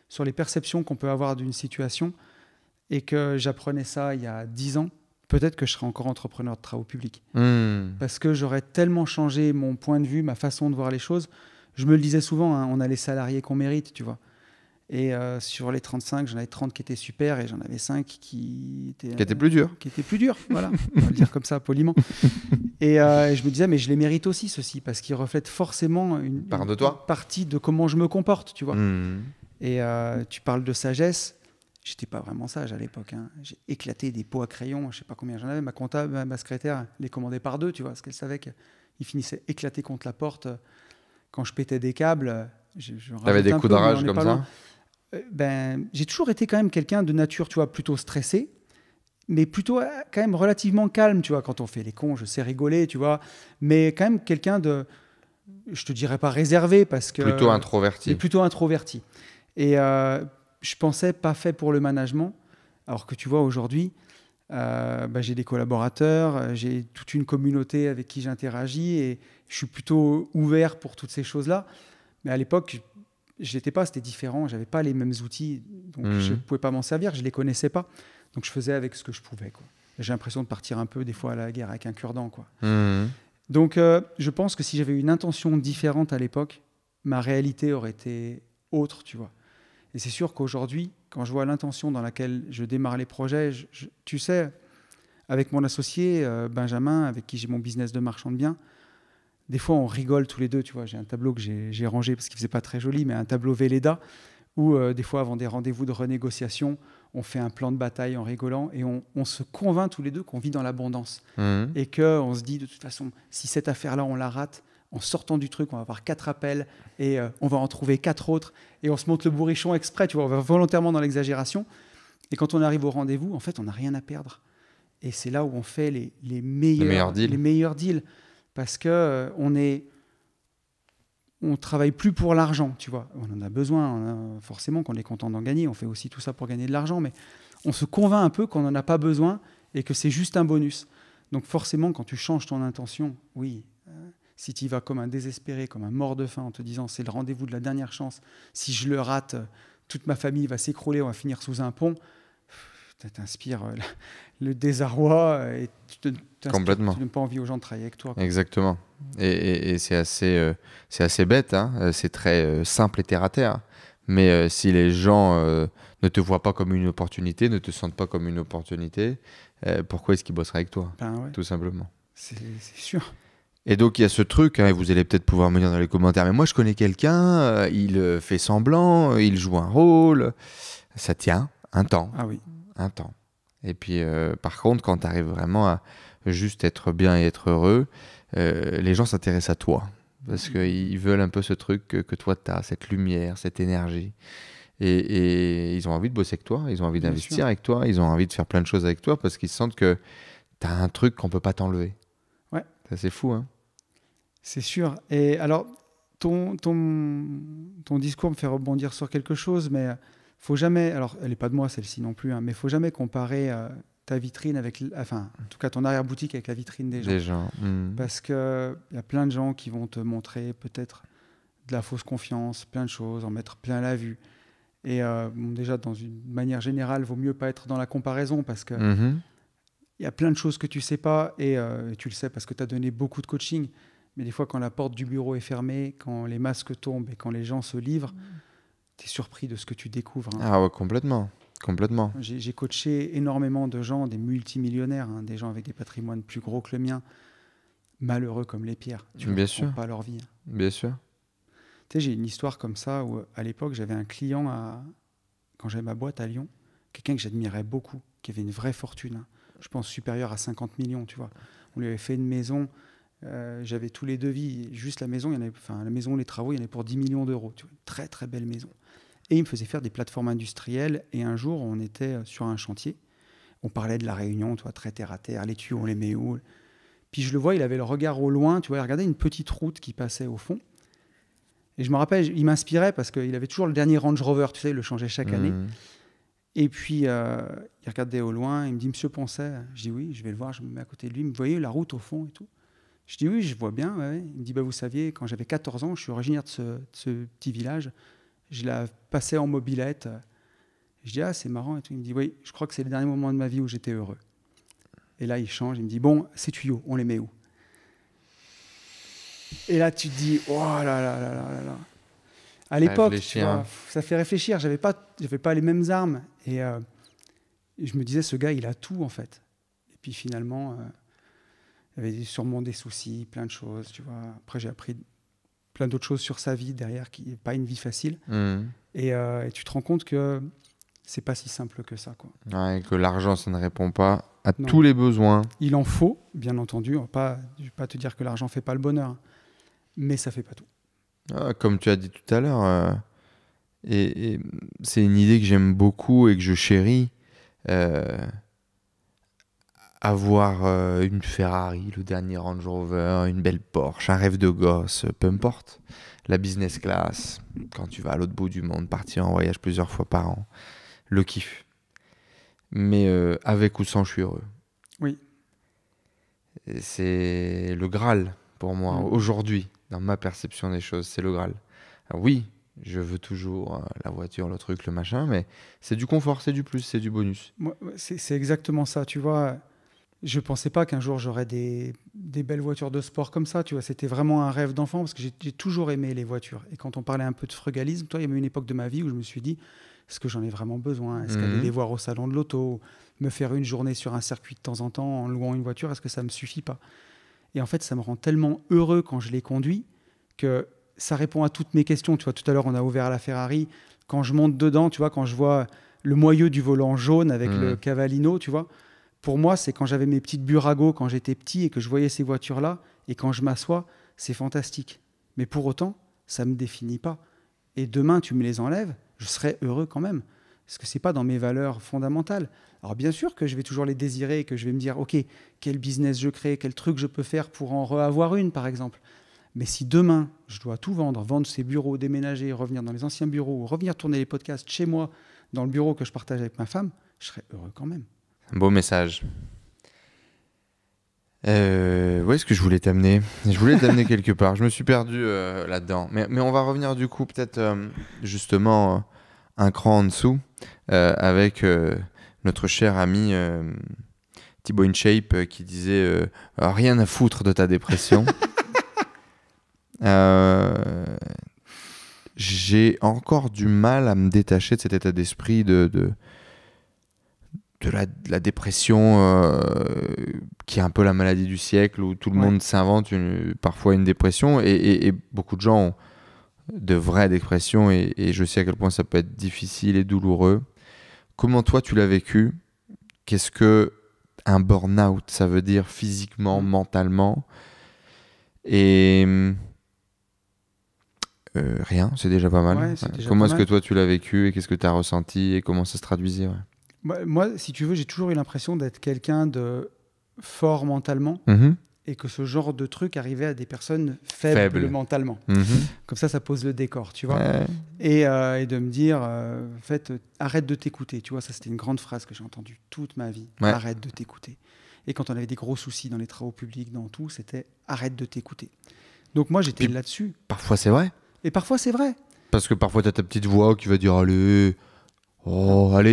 sur les perceptions qu'on peut avoir d'une situation, et que j'apprenais ça il y a 10 ans, peut-être que je serais encore entrepreneur de travaux publics. Parce que j'aurais tellement changé mon point de vue, ma façon de voir les choses. Je me le disais souvent, hein, on a les salariés qu'on mérite, tu vois. Et sur les 35, j'en avais 30 qui étaient super et j'en avais 5 qui étaient plus durs. Qui étaient plus durs, voilà. On va le dire comme ça, poliment. Et je me disais, mais je les mérite aussi, ceux-ci, parce qu'ils reflètent forcément une partie de comment je me comporte, tu vois. Et tu parles de sagesse. J'étais pas vraiment sage à l'époque. Hein. J'ai éclaté des pots à crayon, je sais pas combien j'en avais. Ma comptable, ma secrétaire, les commandait par 2, tu vois, parce qu'elle savait qu'ils finissaient éclatés contre la porte. Quand je pétais des câbles, t'avais des coups de rage comme ça? J'ai toujours été quand même quelqu'un de nature, tu vois, plutôt stressé, mais plutôt quand même relativement calme, tu vois. Quand on fait les cons, je sais rigoler, tu vois, mais quand même quelqu'un de, je te dirais pas réservé, parce que plutôt introverti. Mais plutôt introverti. Et je pensais pas fait pour le management, alors que tu vois aujourd'hui, j'ai des collaborateurs, j'ai toute une communauté avec qui j'interagis et je suis plutôt ouvert pour toutes ces choses-là. Mais à l'époque, je l'étais pas, c'était différent, j'avais pas les mêmes outils, donc je pouvais pas m'en servir, je les connaissais pas, donc je faisais avec ce que je pouvais, quoi. J'ai l'impression de partir un peu des fois à la guerre avec un cure-dent, quoi. Donc je pense que si j'avais une intention différente à l'époque, ma réalité aurait été autre, tu vois. Et c'est sûr qu'aujourd'hui, quand je vois l'intention dans laquelle je démarre les projets, tu sais, avec mon associé Benjamin, avec qui j'ai mon business de marchand de biens, des fois on rigole tous les deux, tu vois. J'ai un tableau que j'ai rangé parce qu'il faisait pas très joli, mais un tableau Velleda où des fois avant des rendez-vous de renégociation, on fait un plan de bataille en rigolant et on se convainc tous les deux qu'on vit dans l'abondance et qu'on se dit de toute façon, si cette affaire-là on la rate, en sortant du truc, on va avoir 4 appels et on va en trouver 4 autres et on se monte le bourrichon exprès, tu vois, on va volontairement dans l'exagération. Et quand on arrive au rendez-vous, en fait, on n'a rien à perdre. Et c'est là où on fait les meilleurs deals. Parce que on travaille plus pour l'argent, tu vois. On en a besoin, forcément, qu'on est content d'en gagner. On fait aussi tout ça pour gagner de l'argent, mais on se convainc un peu qu'on n'en a pas besoin et que c'est juste un bonus. Donc forcément, quand tu changes ton intention, oui, si tu y vas comme un désespéré, comme un mort de faim, en te disant c'est le rendez-vous de la dernière chance, si je le rate, toute ma famille va s'écrouler, on va finir sous un pont, ça t'inspire le désarroi et tu donnes pas envie aux gens de travailler avec toi, quoi. Exactement. Et c'est assez bête, hein. C'est très simple et terre à terre. Mais si les gens ne te voient pas comme une opportunité, ne te sentent pas comme une opportunité, pourquoi est-ce qu'ils bosseraient avec toi? Ouais. Tout simplement. C'est sûr. Et donc il y a ce truc, hein, et vous allez peut-être pouvoir me dire dans les commentaires, mais moi je connais quelqu'un, il fait semblant, il joue un rôle, ça tient un temps. Ah oui. Un temps. Et puis par contre, quand tu arrives vraiment à juste être bien et être heureux, les gens s'intéressent à toi. Parce qu'ils veulent un peu ce truc que toi tu as, cette lumière, cette énergie. Et ils ont envie de bosser avec toi, ils ont envie d'investir avec toi, ils ont envie de faire plein de choses avec toi parce qu'ils sentent que tu as un truc qu'on ne peut pas t'enlever. Ouais. Ça, c'est fou, hein. C'est sûr. Et alors, ton discours me fait rebondir sur quelque chose, mais faut jamais, alors elle n'est pas de moi celle-ci non plus, hein, mais il ne faut jamais comparer ta vitrine avec, enfin, en tout cas ton arrière-boutique avec la vitrine des gens. Parce qu'il y a plein de gens qui vont te montrer peut-être de la fausse confiance, plein de choses, en mettre plein la vue. Et déjà, dans une manière générale, il vaut mieux pas être dans la comparaison parce que il y a plein de choses que tu sais pas et tu le sais parce que tu as donné beaucoup de coaching. Mais des fois, quand la porte du bureau est fermée, quand les masques tombent et quand les gens se livrent, tu es surpris de ce que tu découvres. Hein. Ah ouais, complètement. Complètement. J'ai coaché énormément de gens, des multimillionnaires, hein, des gens avec des patrimoines plus gros que le mien, malheureux comme les pierres. Tu ne comprends pas leur vie. Hein. Bien sûr. Tu sais, j'ai une histoire comme ça où, à l'époque, j'avais un client, quand j'avais ma boîte à Lyon, quelqu'un que j'admirais beaucoup, qui avait une vraie fortune, hein, je pense supérieure à 50 millions, tu vois. On lui avait fait une maison, j'avais tous les devis, juste la maison, la maison, les travaux, il y en avait pour 10 millions d'euros, tu vois, une très très belle maison. Et il me faisait faire des plateformes industrielles, et un jour, on était sur un chantier, on parlait de la réunion, tu vois, très terre à terre, les tuyaux, on les met où? Puis je le vois, il avait le regard au loin, tu vois, il regardait une petite route qui passait au fond. Et je me rappelle, il m'inspirait parce qu'il avait toujours le dernier Range Rover, tu sais, il le changeait chaque année. Et puis, il regardait au loin, il me dit « Monsieur Poncet ?» Je dis « Oui, je vais le voir, je me mets à côté de lui. » Il me voyait la route au fond et tout. Je dis « Oui, je vois bien. Ouais. » Il me dit « Vous saviez, quand j'avais 14 ans, je suis originaire de ce petit village. Je la passais en mobilette. » Je dis « Ah, c'est marrant. » Et tout. Il me dit « Oui, je crois que c'est le dernier moment de ma vie où j'étais heureux. » Et là, il change, il me dit « Bon, ces tuyaux, on les met où ?» Et là, tu te dis « Oh là là là là là !» À l'époque, tu vois, ça fait réfléchir. J'avais pas les mêmes armes. Et je me disais, ce gars, il a tout, en fait. Et puis finalement, il avait sûrement des soucis, plein de choses, tu vois. Après, j'ai appris plein d'autres choses sur sa vie derrière, qui n'est pas une vie facile. Et tu te rends compte que c'est pas si simple que ça, quoi. Ouais, que l'argent, ça ne répond pas à tous les besoins. Il en faut, bien entendu. Je ne vais pas te dire que l'argent ne fait pas le bonheur, mais ça ne fait pas tout. Comme tu as dit tout à l'heure, et c'est une idée que j'aime beaucoup et que je chéris. Avoir une Ferrari, le dernier Range Rover, une belle Porsche, un rêve de gosse, peu importe. La business class, quand tu vas à l'autre bout du monde, partir en voyage plusieurs fois par an, le kiff. Mais avec ou sans, je suis heureux. Oui. Et c'est le Graal pour moi, aujourd'hui. Dans ma perception des choses, c'est le Graal. Alors oui, je veux toujours la voiture, le truc, le machin, mais c'est du confort, c'est du plus, c'est du bonus. Moi, c'est exactement ça, tu vois. Je ne pensais pas qu'un jour j'aurais des belles voitures de sport comme ça, tu vois. C'était vraiment un rêve d'enfant parce que j'ai toujours aimé les voitures. Et quand on parlait un peu de frugalisme, toi, il y a eu une époque de ma vie où je me suis dit, est-ce que j'en ai vraiment besoin? Est-ce qu'aller les voir au salon de l'auto, me faire une journée sur un circuit de temps en temps en louant une voiture, est-ce que ça ne me suffit pas? Et en fait, ça me rend tellement heureux quand je les conduis que ça répond à toutes mes questions. Tu vois, tout à l'heure, on a ouvert la Ferrari. Quand je monte dedans, tu vois, quand je vois le moyeu du volant jaune avec le Cavallino, tu vois, pour moi, c'est quand j'avais mes petites Burago quand j'étais petit et que je voyais ces voitures-là. Et quand je m'assois, c'est fantastique. Mais pour autant, ça ne me définit pas. Et demain, tu me les enlèves, je serai heureux quand même. Est-ce que c'est pas dans mes valeurs fondamentales? Alors bien sûr que je vais toujours les désirer et que je vais me dire, OK, quel business je crée, quel truc je peux faire pour en reavoir une, par exemple. Mais si demain, je dois tout vendre ces bureaux, déménager, revenir dans les anciens bureaux, ou revenir tourner les podcasts chez moi, dans le bureau que je partage avec ma femme, je serais heureux quand même. Un beau message. Où est-ce que je voulais t'amener? Je voulais t'amener quelque part. Je me suis perdu là-dedans. Mais on va revenir du coup peut-être justement un cran en dessous avec notre cher ami Thibaut InShape qui disait rien à foutre de ta dépression. J'ai encore du mal à me détacher de cet état d'esprit de la dépression qui est un peu la maladie du siècle où tout le monde s'invente parfois une dépression et beaucoup de gens ont de vraies dépressions et je sais à quel point ça peut être difficile et douloureux. Comment toi tu l'as vécu? Qu'est-ce que un burn-out ça veut dire physiquement, mentalement? Et rien, c'est déjà pas mal. Ouais, comment est-ce que toi tu l'as vécu et qu'est-ce que tu as ressenti et comment ça se traduisait? Moi, si tu veux, j'ai toujours eu l'impression d'être quelqu'un de fort mentalement et que ce genre de truc arrivait à des personnes faibles mentalement. Comme ça pose le décor, tu vois. Et de me dire, en fait, arrête de t'écouter. Tu vois, ça, c'était une grande phrase que j'ai entendue toute ma vie. Arrête de t'écouter. Et quand on avait des gros soucis dans les travaux publics, dans tout, c'était arrête de t'écouter. Donc moi, j'étais là-dessus. Parfois, c'est vrai. Et parfois, c'est vrai. Parce que parfois, tu as ta petite voix qui va dire, allez,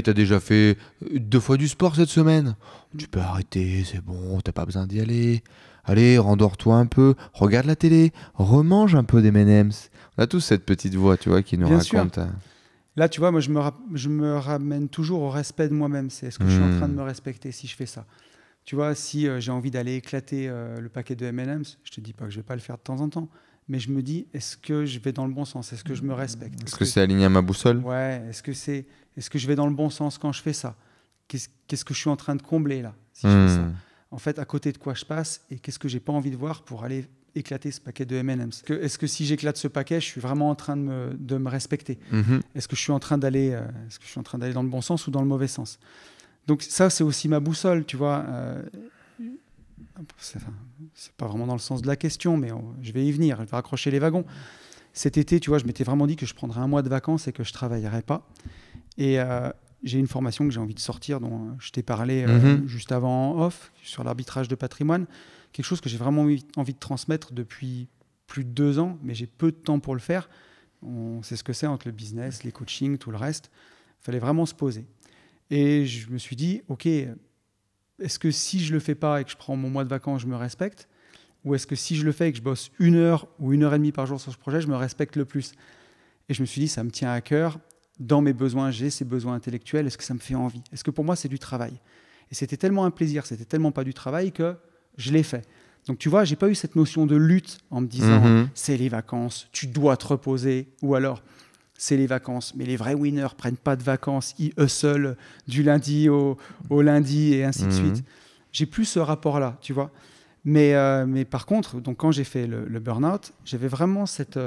t'as déjà fait 2 fois du sport cette semaine. Tu peux arrêter, c'est bon, t'as pas besoin d'y aller. Allez, rendors-toi un peu, regarde la télé, remange un peu des M&M's. On a tous cette petite voix, tu vois, qui nous raconte. Là, tu vois, moi, je me ramène toujours au respect de moi-même. C'est est-ce que je suis en train de me respecter si je fais ça? Tu vois, si j'ai envie d'aller éclater le paquet de M&M's, je te dis pas que je vais pas le faire de temps en temps. Mais je me dis, est-ce que je vais dans le bon sens? Est-ce que je me respecte? Est-ce que c'est aligné à ma boussole? Ouais, est-ce que je vais dans le bon sens quand je fais ça? Qu'est-ce que je suis en train de combler là, si je fais ça? En fait, à côté de quoi je passe et qu'est-ce que j'ai pas envie de voir pour aller éclater ce paquet de M&M's? Est-ce que si j'éclate ce paquet, je suis vraiment en train de me respecter? Est-ce que je suis en train d'aller dans le bon sens ou dans le mauvais sens? Donc ça, c'est aussi ma boussole, tu vois. C'est pas vraiment dans le sens de la question, mais je vais y venir, je vais raccrocher les wagons. Cet été, tu vois, je m'étais vraiment dit que je prendrais 1 mois de vacances et que je travaillerais pas. Et j'ai une formation que j'ai envie de sortir, dont je t'ai parlé juste avant en off, sur l'arbitrage de patrimoine. Quelque chose que j'ai vraiment envie de transmettre depuis plus de 2 ans, mais j'ai peu de temps pour le faire. On sait ce que c'est entre le business, les coachings, tout le reste. Il fallait vraiment se poser. Et je me suis dit, OK, est-ce que si je le fais pas et que je prends mon mois de vacances, je me respecte? Ou est-ce que si je le fais et que je bosse 1 heure ou 1 heure et demie par jour sur ce projet, je me respecte le plus? Et je me suis dit, ça me tient à cœur. Dans mes besoins, j'ai ces besoins intellectuels. Est-ce que ça me fait envie? Est-ce que pour moi, c'est du travail? Et c'était tellement un plaisir, c'était tellement pas du travail que je l'ai fait. Donc tu vois, j'ai pas eu cette notion de lutte en me disant c'est les vacances, tu dois te reposer, ou alors c'est les vacances, mais les vrais winners prennent pas de vacances, ils hustle du lundi au lundi et ainsi de suite. J'ai plus ce rapport-là, tu vois. Mais par contre, donc quand j'ai fait le burn-out, j'avais vraiment cette...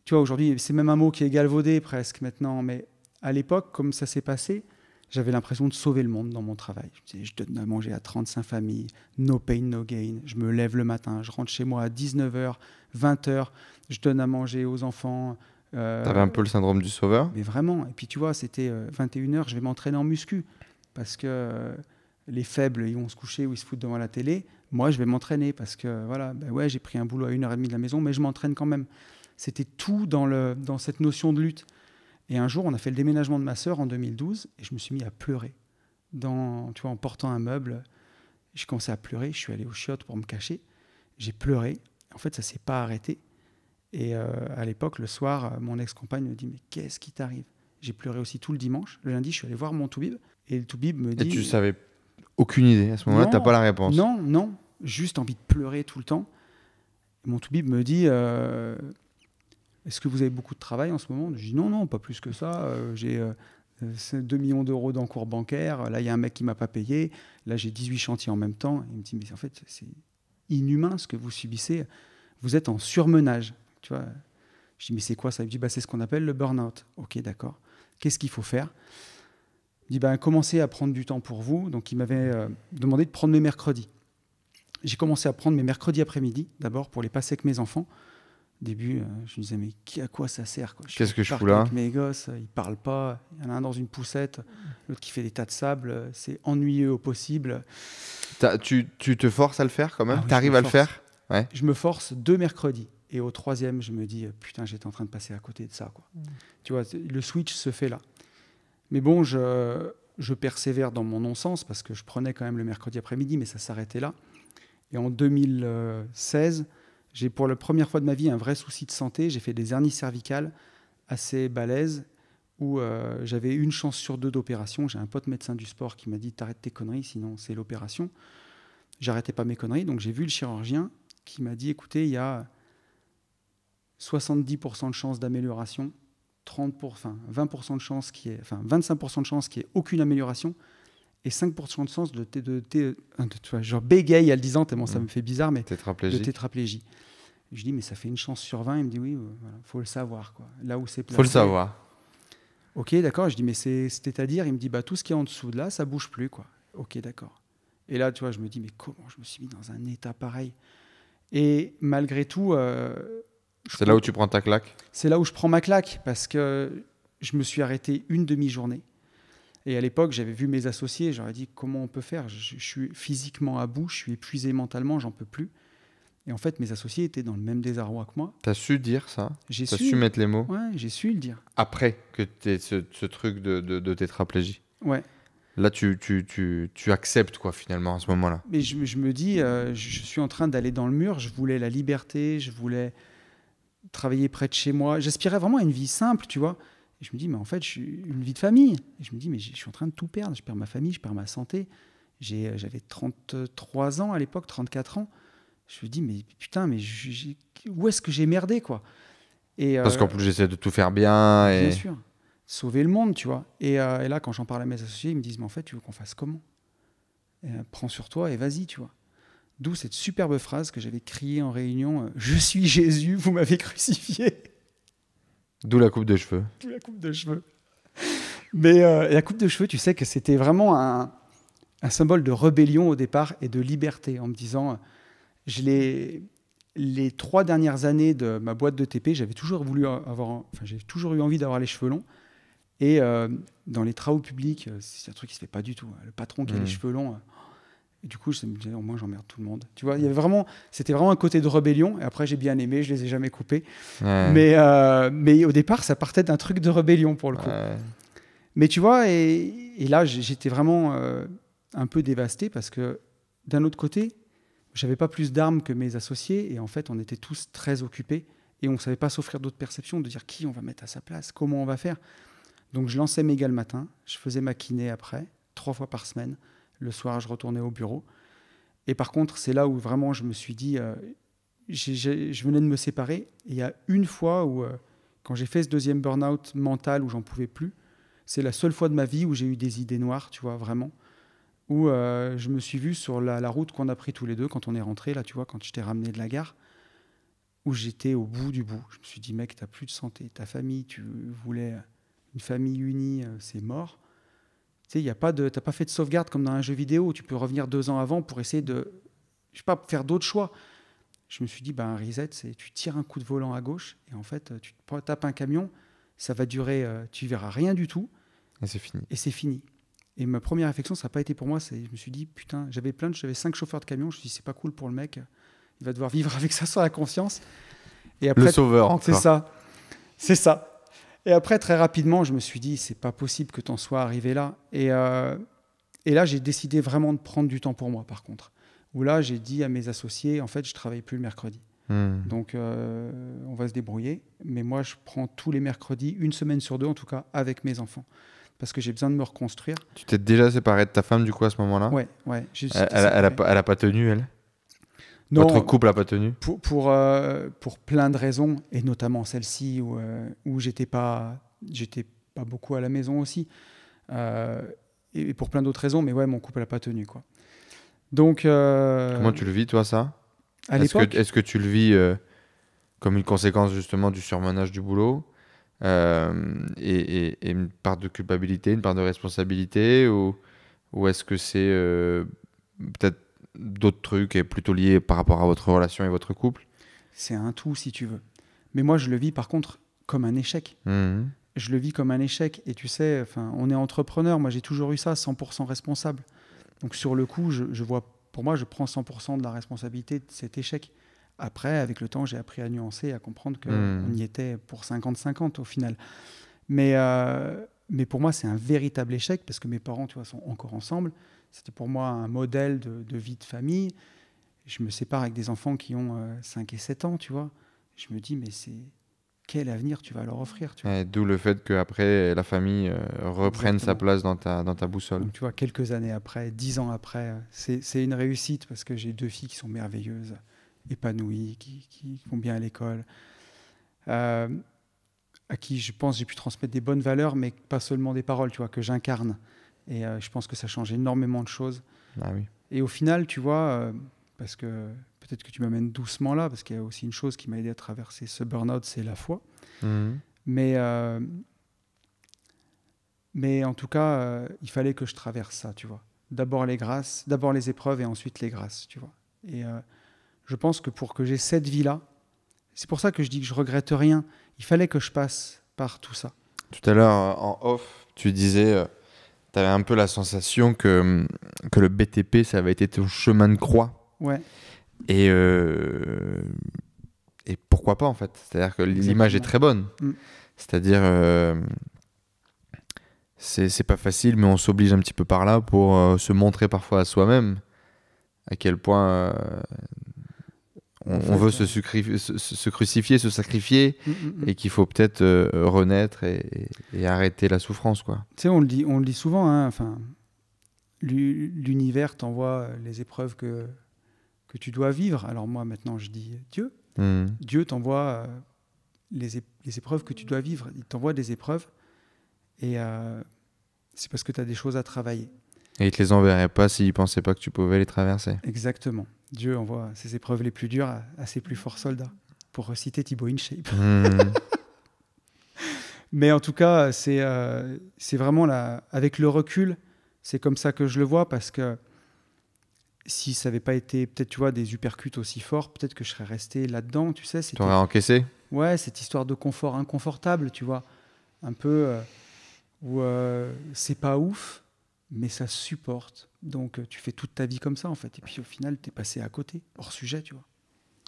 tu vois, aujourd'hui, c'est même un mot qui est galvaudé presque maintenant, mais à l'époque, comme ça s'est passé, j'avais l'impression de sauver le monde dans mon travail. Je me disais, je donne à manger à 35 familles, no pain, no gain. Je me lève le matin, je rentre chez moi à 19h, 20h, je donne à manger aux enfants. T'avais un peu le syndrome du sauveur? Mais vraiment. Et puis tu vois, c'était 21h, je vais m'entraîner en muscu. Parce que les faibles, ils vont se coucher ou ils se foutent devant la télé. Moi, je vais m'entraîner parce que voilà, j'ai pris un boulot à 1h30 de la maison, mais je m'entraîne quand même. C'était tout dans cette notion de lutte. Et un jour, on a fait le déménagement de ma sœur en 2012 et je me suis mis à pleurer. Tu vois, en portant un meuble, j'ai commencé à pleurer. Je suis allé aux chiottes pour me cacher. J'ai pleuré. En fait, ça ne s'est pas arrêté. Et à l'époque, le soir, mon ex-compagne me dit « Mais qu'est-ce qui t'arrive ?» J'ai pleuré aussi tout le dimanche. Le lundi, je suis allé voir mon toubib. Et le toubib me dit... Et tu savais aucune idée à ce moment-là? Tu n'as pas la réponse? Non. Juste envie de pleurer tout le temps. Et mon toubib me dit... Est-ce que vous avez beaucoup de travail en ce moment? Je dis non, pas plus que ça. J'ai 2 millions d'euros d'encours bancaires. Là, il y a un mec qui ne m'a pas payé. Là, j'ai 18 chantiers en même temps. Il me dit, mais en fait, c'est inhumain ce que vous subissez. Vous êtes en surmenage. Tu vois. Je dis, mais c'est quoi ça? Il me dit, c'est ce qu'on appelle le burn-out. Ok, d'accord. Qu'est-ce qu'il faut faire? Il dit, ben, commencez à prendre du temps pour vous. Donc, il m'avait demandé de prendre mes mercredis. J'ai commencé à prendre mes mercredis après-midi, d'abord, pour les passer avec mes enfants. Au début, je me disais, mais à quoi ça sert, quoi? Qu'est-ce que je fous là? Avec mes gosses, ils ne parlent pas. Il y en a un dans une poussette, l'autre qui fait des tas de sable. C'est ennuyeux au possible. Tu te forces à le faire quand même? Oui, tu arrives à le faire? Ouais. Je me force 2 mercredis. Et au 3e, je me dis, putain, j'étais en train de passer à côté de ça, quoi. Tu vois, le switch se fait là. Mais bon, je persévère dans mon non-sens parce que je prenais quand même le mercredi après-midi, mais ça s'arrêtait là. Et en 2016, j'ai pour la première fois de ma vie un vrai souci de santé. J'ai fait des hernies cervicales assez balèzes où j'avais 1 chance sur 2 d'opération. J'ai un pote médecin du sport qui m'a dit, t'arrêtes tes conneries, sinon c'est l'opération. J'arrêtais pas mes conneries, donc j'ai vu le chirurgien qui m'a dit, écoutez, il y a 70% de chances d'amélioration, 20% de chance qui est, 25% de chance qui est aucune amélioration et 5% de chance genre bégaye à le disant tellement ça me fait bizarre, mais de tétraplégie. Je dis mais ça fait 1 chance sur 20. Il me dit oui, voilà, faut le savoir, quoi. Là où c'est placé. Faut le savoir. Ok, d'accord. Je dis mais c'est-à-dire, il me dit bah tout ce qui est en dessous de là, ça bouge plus, quoi. Ok, d'accord. Et là, tu vois, je me dis mais comment je me suis mis dans un état pareil? Et malgré tout, c'est là où tu prends ta claque? C'est là où je prends ma claque parce que je me suis arrêté 1 demi-journée. Et à l'époque, j'avais vu mes associés, j'aurais dit comment on peut faire? Je suis physiquement à bout, je suis épuisé mentalement, j'en peux plus. Et en fait, mes associés étaient dans le même désarroi que moi. Tu as su dire ça? Tu as su mettre les mots? Ouais, j'ai su le dire. Après que tu aies ce truc de tétraplégie? Ouais. Là, tu acceptes, quoi, finalement, à ce moment-là. Mais je me dis, je suis en train d'aller dans le mur, je voulais la liberté, je voulais travailler près de chez moi. J'aspirais vraiment à une vie simple, tu vois. Et je me dis, mais en fait, une vie de famille. Et je me dis, mais je suis en train de tout perdre. Je perds ma famille, je perds ma santé. J'avais 33 ans à l'époque, 34 ans. Je me dis, mais putain, mais où est-ce que j'ai merdé, quoi? Parce qu'en plus, j'essaie de tout faire bien. Bien sûr. Sauver le monde, tu vois. Et là, quand j'en parle à mes associés, ils me disent, mais en fait, tu veux qu'on fasse comment? Prends sur toi et vas-y, tu vois. D'où cette superbe phrase que j'avais criée en réunion, je suis Jésus, vous m'avez crucifié. D'où la coupe de cheveux. D'où la coupe de cheveux. Mais la coupe de cheveux, tu sais que c'était vraiment un symbole de rébellion au départ et de liberté, en me disant, les 3 dernières années de ma boîte de TP, j'avais toujours eu envie d'avoir les cheveux longs. Et dans les travaux publics, c'est un truc qui se fait pas du tout. Le patron qui a les cheveux longs, et du coup, je me disais, au moins j'emmerde tout le monde. Tu vois, c'était vraiment un côté de rébellion. Et après, j'ai bien aimé, je les ai jamais coupés. Ouais. Mais au départ, ça partait d'un truc de rébellion pour le coup. Ouais. Mais tu vois, et là, j'étais vraiment un peu dévasté parce que d'un autre côté, j'avais pas plus d'armes que mes associés. Et en fait, on était tous très occupés et on savait pas s'offrir d'autres perceptions, de dire qui on va mettre à sa place, comment on va faire. Donc, je lançais mes gars le matin, je faisais ma kiné après, 3 fois par semaine. Le soir, je retournais au bureau. Et par contre, c'est là où vraiment je me suis dit, je venais de me séparer. Et il y a une fois où, quand j'ai fait ce 2e burn-out mental où j'en pouvais plus, c'est la seule fois de ma vie où j'ai eu des idées noires, tu vois, vraiment. Où je me suis vu sur la route qu'on a pris tous les deux quand on est rentrés, là, tu vois, quand je t'ai ramené de la gare, où j'étais au bout du bout. Je me suis dit, mec, t'as plus de santé, ta famille, tu voulais une famille unie, c'est mort. Tu sais, t'as pas fait de sauvegarde comme dans un jeu vidéo où tu peux revenir 2 ans avant pour essayer de, je sais pas, faire d'autres choix. Je me suis dit, un reset, c'est tu tires un coup de volant à gauche et en fait, tu tapes un camion, ça va durer, tu verras rien du tout. Et c'est fini. Et c'est fini. Et ma première réflexion, ça n'a pas été pour moi, je me suis dit, putain, j'avais 5 chauffeurs de camion, je me suis dit, c'est pas cool pour le mec, il va devoir vivre avec ça sur la conscience. Et après, le sauveur, encore. C'est ça. Et après, très rapidement, je me suis dit, c'est pas possible que tu en sois arrivé là. Et là, j'ai décidé vraiment de prendre du temps pour moi, par contre. Où là, j'ai dit à mes associés, en fait, je travaille plus le mercredi. Donc, on va se débrouiller. Mais moi, je prends tous les mercredis, 1 semaine sur 2, en tout cas, avec mes enfants. Parce que j'ai besoin de me reconstruire. Tu t'es déjà séparé de ta femme, du coup, à ce moment-là? Ouais. Elle a pas tenu, elle? Non, votre couple n'a pas tenu? Pour plein de raisons, et notamment celle-ci où j'étais pas beaucoup à la maison aussi, et pour plein d'autres raisons, mais ouais, mon couple n'a pas tenu, quoi. Donc, comment tu le vis, toi, ça? À l'époque, est-ce que tu le vis comme une conséquence justement du surmenage du boulot? et une part de culpabilité, une part de responsabilité, ou est-ce que c'est peut-être d'autres trucs et plutôt liés par rapport à votre relation et votre couple? C'est un tout, si tu veux. Mais moi, je le vis par contre comme un échec. Je le vis comme un échec. Et tu sais, on est entrepreneur. Moi, j'ai toujours eu ça, 100% responsable. Donc, sur le coup, je vois, pour moi, je prends 100% de la responsabilité de cet échec. Après, avec le temps, j'ai appris à nuancer, à comprendre qu'on y était pour 50-50 au final. Mais pour moi, c'est un véritable échec parce que mes parents, tu vois, sont encore ensemble. C'était pour moi un modèle de vie de famille. Je me sépare avec des enfants qui ont 5 et 7 ans, tu vois. Je me dis, mais quel avenir tu vas leur offrir, tu vois. D'où le fait qu'après, la famille reprenne sa place dans ta boussole. Donc, tu vois, quelques années après, 10 ans après, c'est une réussite parce que j'ai 2 filles qui sont merveilleuses, épanouies, qui vont bien à l'école, à qui, je pense, j'ai pu transmettre des bonnes valeurs, mais pas seulement des paroles, tu vois, que j'incarne. Et je pense que ça change énormément de choses. Ah oui. Et au final, tu vois, parce que peut-être que tu m'amènes doucement là, parce qu'il y a aussi une chose qui m'a aidé à traverser ce burn-out, c'est la foi. Mais en tout cas, il fallait que je traverse ça, tu vois. D'abord les grâces, d'abord les épreuves et ensuite les grâces, tu vois. Et je pense que pour que j'ai cette vie-là, c'est pour ça que je dis que je regrette rien. Il fallait que je passe par tout ça. Tout à l'heure, en off, tu disais, tu avais un peu la sensation que le BTP, ça avait été ton chemin de croix. Ouais. Et pourquoi pas, en fait. C'est-à-dire que l'image est très bonne. C'est-à-dire, c'est pas facile, mais on s'oblige un petit peu par là pour se montrer parfois à soi-même à quel point on veut se crucifier, se sacrifier, et qu'il faut peut-être renaître et arrêter la souffrance, quoi. Tu sais, on le dit souvent, hein, l'univers t'envoie les épreuves que tu dois vivre. Alors moi, maintenant, je dis Dieu. Dieu t'envoie les épreuves que tu dois vivre. Il t'envoie des épreuves et c'est parce que tu as des choses à travailler. Et il te les enverrait pas s'il ne pensait pas que tu pouvais les traverser. Exactement. Dieu envoie ses épreuves les plus dures à ses plus forts soldats, pour reciter Thibaut InShape. Mais en tout cas, c'est vraiment avec le recul, c'est comme ça que je le vois, parce que si ça n'avait pas été, peut-être, tu vois, des uppercuts aussi forts, peut-être que je serais resté là-dedans, tu sais. Tu aurais encaissé ? Ouais, cette histoire de confort inconfortable, tu vois. Un peu où c'est pas ouf, mais ça supporte. Donc, tu fais toute ta vie comme ça, en fait. Et puis, au final, tu es passé à côté, hors sujet, tu vois.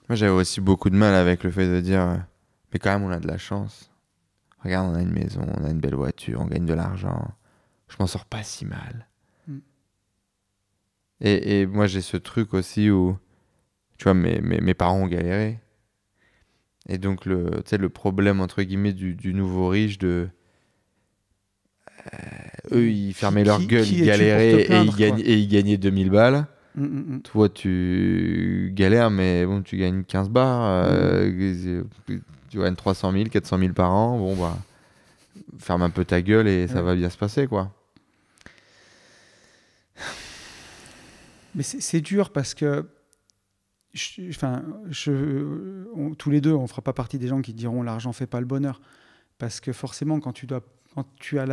Moi, j'avais aussi beaucoup de mal avec le fait de dire mais quand même, on a de la chance. Regarde, on a une maison, on a une belle voiture, on gagne de l'argent. Je m'en sors pas si mal. Et moi, j'ai ce truc aussi où, tu vois, mes parents ont galéré. Et donc, le problème, entre guillemets, du nouveau riche, eux, ils fermaient leur gueule, ils galéraient et ils gagnaient 2000 balles. Toi, tu galères, mais bon, tu gagnes 15 bars, tu gagnes 300 000, 400 000 par an. Bon, bah, ferme un peu ta gueule et ça va bien se passer, quoi. Mais c'est dur parce que, tous les deux, on ne fera pas partie des gens qui diront l'argent ne fait pas le bonheur. Parce que forcément, quand tu as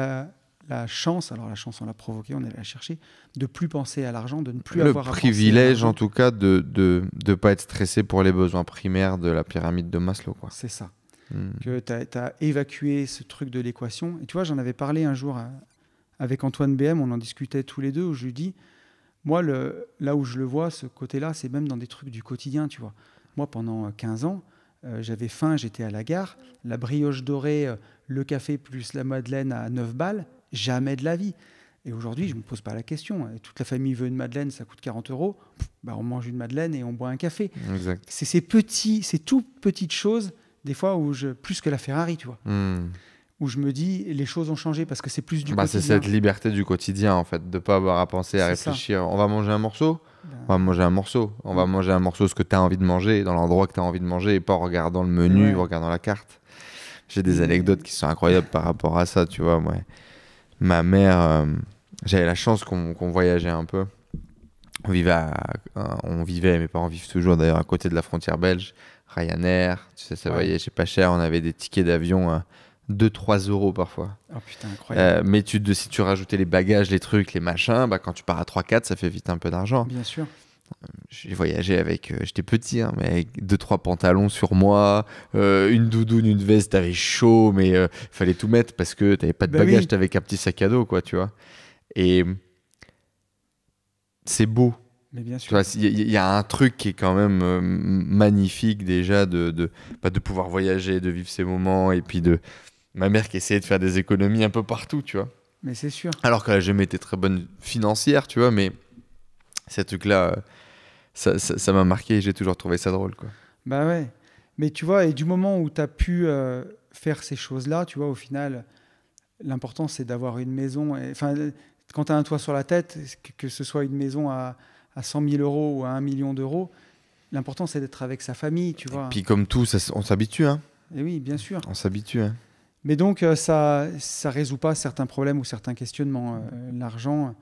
la chance, alors la chance on l'a provoquée, on est allé la chercher, de plus penser à l'argent, de ne plus avoir à penser à l'argent. Le privilège en tout cas de ne pas être stressé pour les besoins primaires de la pyramide de Maslow, quoi. C'est ça. Que tu as évacué ce truc de l'équation. Et tu vois, j'en avais parlé un jour avec Antoine BM, on en discutait tous les deux, où je lui dis, moi, là où je le vois, ce côté-là, c'est même dans des trucs du quotidien, tu vois. Moi, pendant 15 ans, j'avais faim, j'étais à la gare, la brioche dorée, le café plus la madeleine à 9 balles, jamais de la vie. Et aujourd'hui, je ne me pose pas la question. Toute la famille veut une madeleine, ça coûte 40 €. Bah, on mange une madeleine et on boit un café. Exact. C'est toutes petites choses, des fois, plus que la Ferrari, tu vois. Où je me dis, les choses ont changé parce que c'est plus du quotidien. C'est cette liberté du quotidien, en fait, de ne pas avoir à penser, à réfléchir. Ça. On va manger un morceau ? On va manger un morceau. On va manger un morceau, ce que tu as envie de manger, dans l'endroit que tu as envie de manger, et pas en regardant le menu, en regardant la carte. J'ai des anecdotes qui sont incroyables par rapport à ça, tu vois. Moi. Ma mère, j'avais la chance qu'on voyageait un peu. On vivait, mes parents vivent toujours d'ailleurs à côté de la frontière belge, Ryanair, tu sais, ça voyageait pas cher. On avait des tickets d'avion 2-3 euros parfois. Oh putain, incroyable. Mais si tu rajoutais les bagages, les trucs, les machins, bah, quand tu pars à 3-4, ça fait vite un peu d'argent. Bien sûr. J'ai voyagé avec, j'étais petit, hein, mais avec 2-3 pantalons sur moi, une doudoune, une veste, t'avais chaud, mais fallait tout mettre parce que t'avais pas de bagages, t'avais qu'un petit sac à dos, quoi, tu vois. Et c'est beau. Mais bien Tu sûr. vois, il y a un truc qui est quand même magnifique déjà de pouvoir voyager, de vivre ces moments, et puis de ma mère qui essayait de faire des économies un peu partout, tu vois. Mais c'est sûr. Alors qu'elle n'a jamais été très bonne financière, tu vois, mais ces trucs-là, ça m'a marqué et j'ai toujours trouvé ça drôle, quoi. Bah ouais. Mais tu vois, et du moment où tu as pu faire ces choses-là, tu vois, au final, l'important c'est d'avoir une maison. Enfin, quand tu as un toit sur la tête, que ce soit une maison à 100 000 euros ou à 1 million d'euros, l'important c'est d'être avec sa famille, tu vois. Puis comme tout, on s'habitue, hein. Et oui, bien sûr. On s'habitue, hein. Mais donc, ça résout pas certains problèmes ou certains questionnements. L'argent,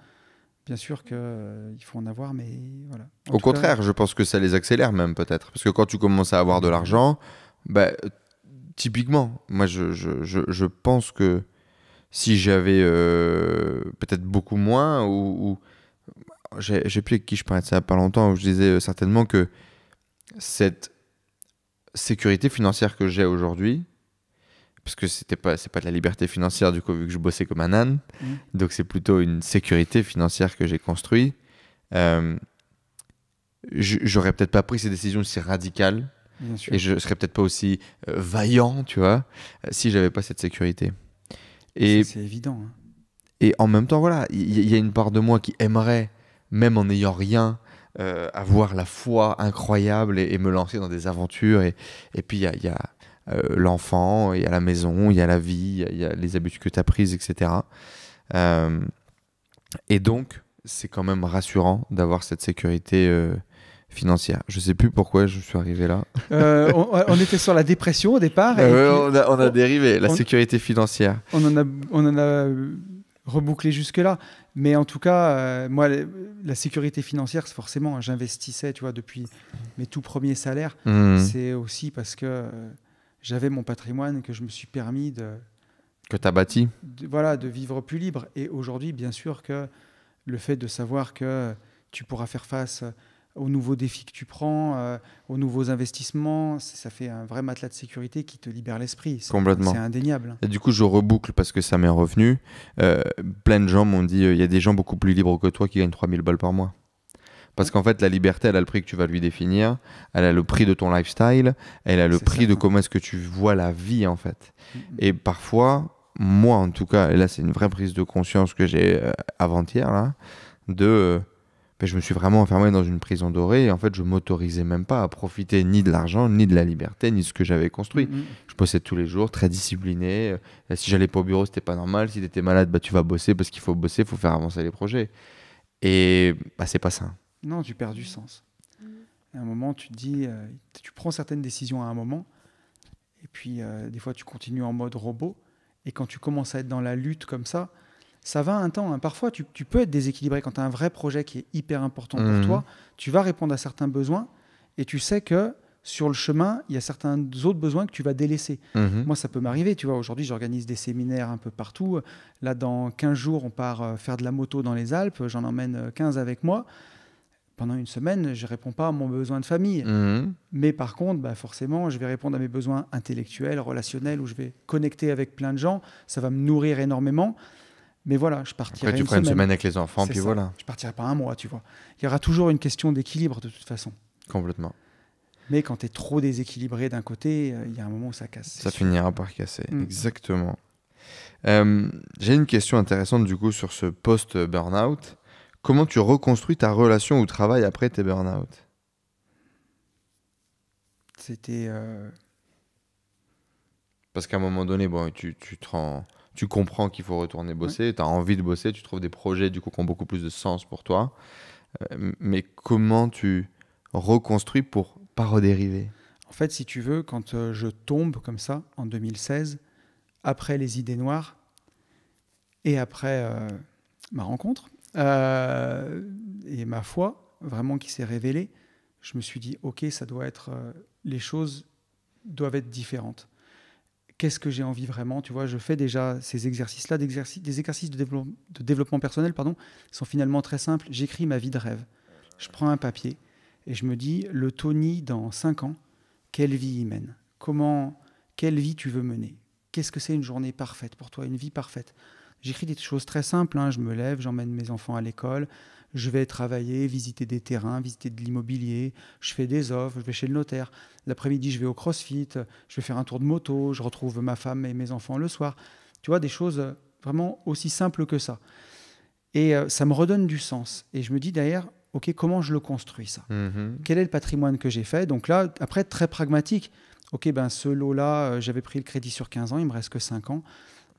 bien sûr qu'il faut en avoir, mais voilà. En Au tout cas, contraire, je pense que ça les accélère même peut-être. Parce que quand tu commences à avoir de l'argent, bah, typiquement, moi je pense que si j'avais peut-être beaucoup moins, ou j'ai plus avec qui je parlais de ça il y a pas longtemps, où je disais certainement que cette sécurité financière que j'ai aujourd'hui, parce que c'est pas de la liberté financière du coup vu que je bossais comme un âne, donc c'est plutôt une sécurité financière que j'ai construite. J'aurais peut-être pas pris ces décisions aussi radicales bien sûr. et je serais peut-être pas aussi vaillant, tu vois, si j'avais pas cette sécurité. Et, C'est évident. Hein. et en même temps, voilà, il y a une part de moi qui aimerait, même en n'ayant rien, avoir la foi incroyable et me lancer dans des aventures. Et puis il y a l'enfant, il y a la maison, il y a la vie, il y a les habitudes que tu as prises, etc. Et donc, c'est quand même rassurant d'avoir cette sécurité financière. Je sais plus pourquoi je suis arrivé là. On était sur la dépression au départ. Et on puis, a dérivé, la sécurité financière. on en a rebouclé jusque-là. Mais en tout cas, moi, la sécurité financière, c'est forcément, hein, j'investissais, tu vois, depuis mes tout premiers salaires. C'est aussi parce que j'avais mon patrimoine que je me suis permis que tu as bâti. Voilà, de vivre plus libre. Et aujourd'hui, bien sûr que le fait de savoir que tu pourras faire face aux nouveaux défis que tu prends, aux nouveaux investissements, ça fait un vrai matelas de sécurité qui te libère l'esprit. Complètement. C'est indéniable. Et du coup, je reboucle parce que ça m'est revenu. Plein de gens m'ont dit, il y a des gens beaucoup plus libres que toi qui gagnent 3000 balles par mois. Parce qu'en fait, la liberté, elle a le prix que tu vas lui définir, elle a le prix de ton lifestyle, elle a le prix de comment est-ce que tu vois la vie, en fait. Et parfois, moi en tout cas, et là c'est une vraie prise de conscience que j'ai avant-hier, là, je me suis vraiment enfermé dans une prison dorée et en fait je m'autorisais même pas à profiter ni de l'argent, ni de la liberté, ni de ce que j'avais construit. Je bossais tous les jours, très discipliné. Si j'allais pas au bureau, c'était pas normal. Si t'étais malade, tu vas bosser parce qu'il faut bosser, il faut faire avancer les projets. Et c'est pas ça. Non, tu perds du sens. À un moment, tu te dis, tu prends certaines décisions à un moment, et puis des fois tu continues en mode robot, et quand tu commences à être dans la lutte comme ça va un temps. Hein. Parfois, tu peux être déséquilibré quand tu as un vrai projet qui est hyper important pour toi. Tu vas répondre à certains besoins, et tu sais que sur le chemin, il y a certains autres besoins que tu vas délaisser. Moi, ça peut m'arriver. Tu vois, aujourd'hui, j'organise des séminaires un peu partout. Là, dans 15 jours, on part faire de la moto dans les Alpes. J'en emmène 15 avec moi. Pendant une semaine, je ne réponds pas à mon besoin de famille. Mais par contre, forcément, je vais répondre à mes besoins intellectuels, relationnels, où je vais connecter avec plein de gens. Ça va me nourrir énormément. Mais voilà, je partirai Après, tu feras une semaine avec les enfants, puis voilà. Je partirai pas un mois, tu vois. Il y aura toujours une question d'équilibre, de toute façon. Complètement. Mais quand tu es trop déséquilibré d'un côté, il y a un moment où ça casse. Ça finira par casser, exactement. J'ai une question intéressante, du coup, sur ce post-burnout. Comment tu reconstruis ta relation au travail après tes burn-out? C'était... Parce qu'à un moment donné, bon, tu comprends qu'il faut retourner bosser, tu as envie de bosser, tu trouves des projets du coup, qui ont beaucoup plus de sens pour toi. Mais comment tu reconstruis pour pas redériver? En fait, si tu veux, quand je tombe comme ça, en 2016, après les idées noires, et après ma rencontre, et ma foi, vraiment qui s'est révélée, je me suis dit, ok, ça doit être, les choses doivent être différentes. qu'est-ce que j'ai envie vraiment, tu vois, je fais déjà ces exercices-là, des exercices de développement personnel, pardon, sont finalement très simples. J'écris ma vie de rêve. Je prends un papier et je me dis, le Tony dans 5 ans, quelle vie il mène? Quelle vie tu veux mener? Qu'est-ce que c'est une journée parfaite pour toi, une vie parfaite? J'écris des choses très simples, hein. Je me lève, j'emmène mes enfants à l'école, je vais travailler, visiter des terrains, visiter de l'immobilier, je fais des offres, je vais chez le notaire. L'après-midi, je vais au CrossFit, je vais faire un tour de moto, je retrouve ma femme et mes enfants le soir. Tu vois, des choses vraiment aussi simples que ça. Et ça me redonne du sens. Et je me dis derrière, OK, comment je le construis ça? Quel est le patrimoine que j'ai fait? Donc là, après, très pragmatique. OK, ben ce lot-là, j'avais pris le crédit sur 15 ans, il me reste que 5 ans.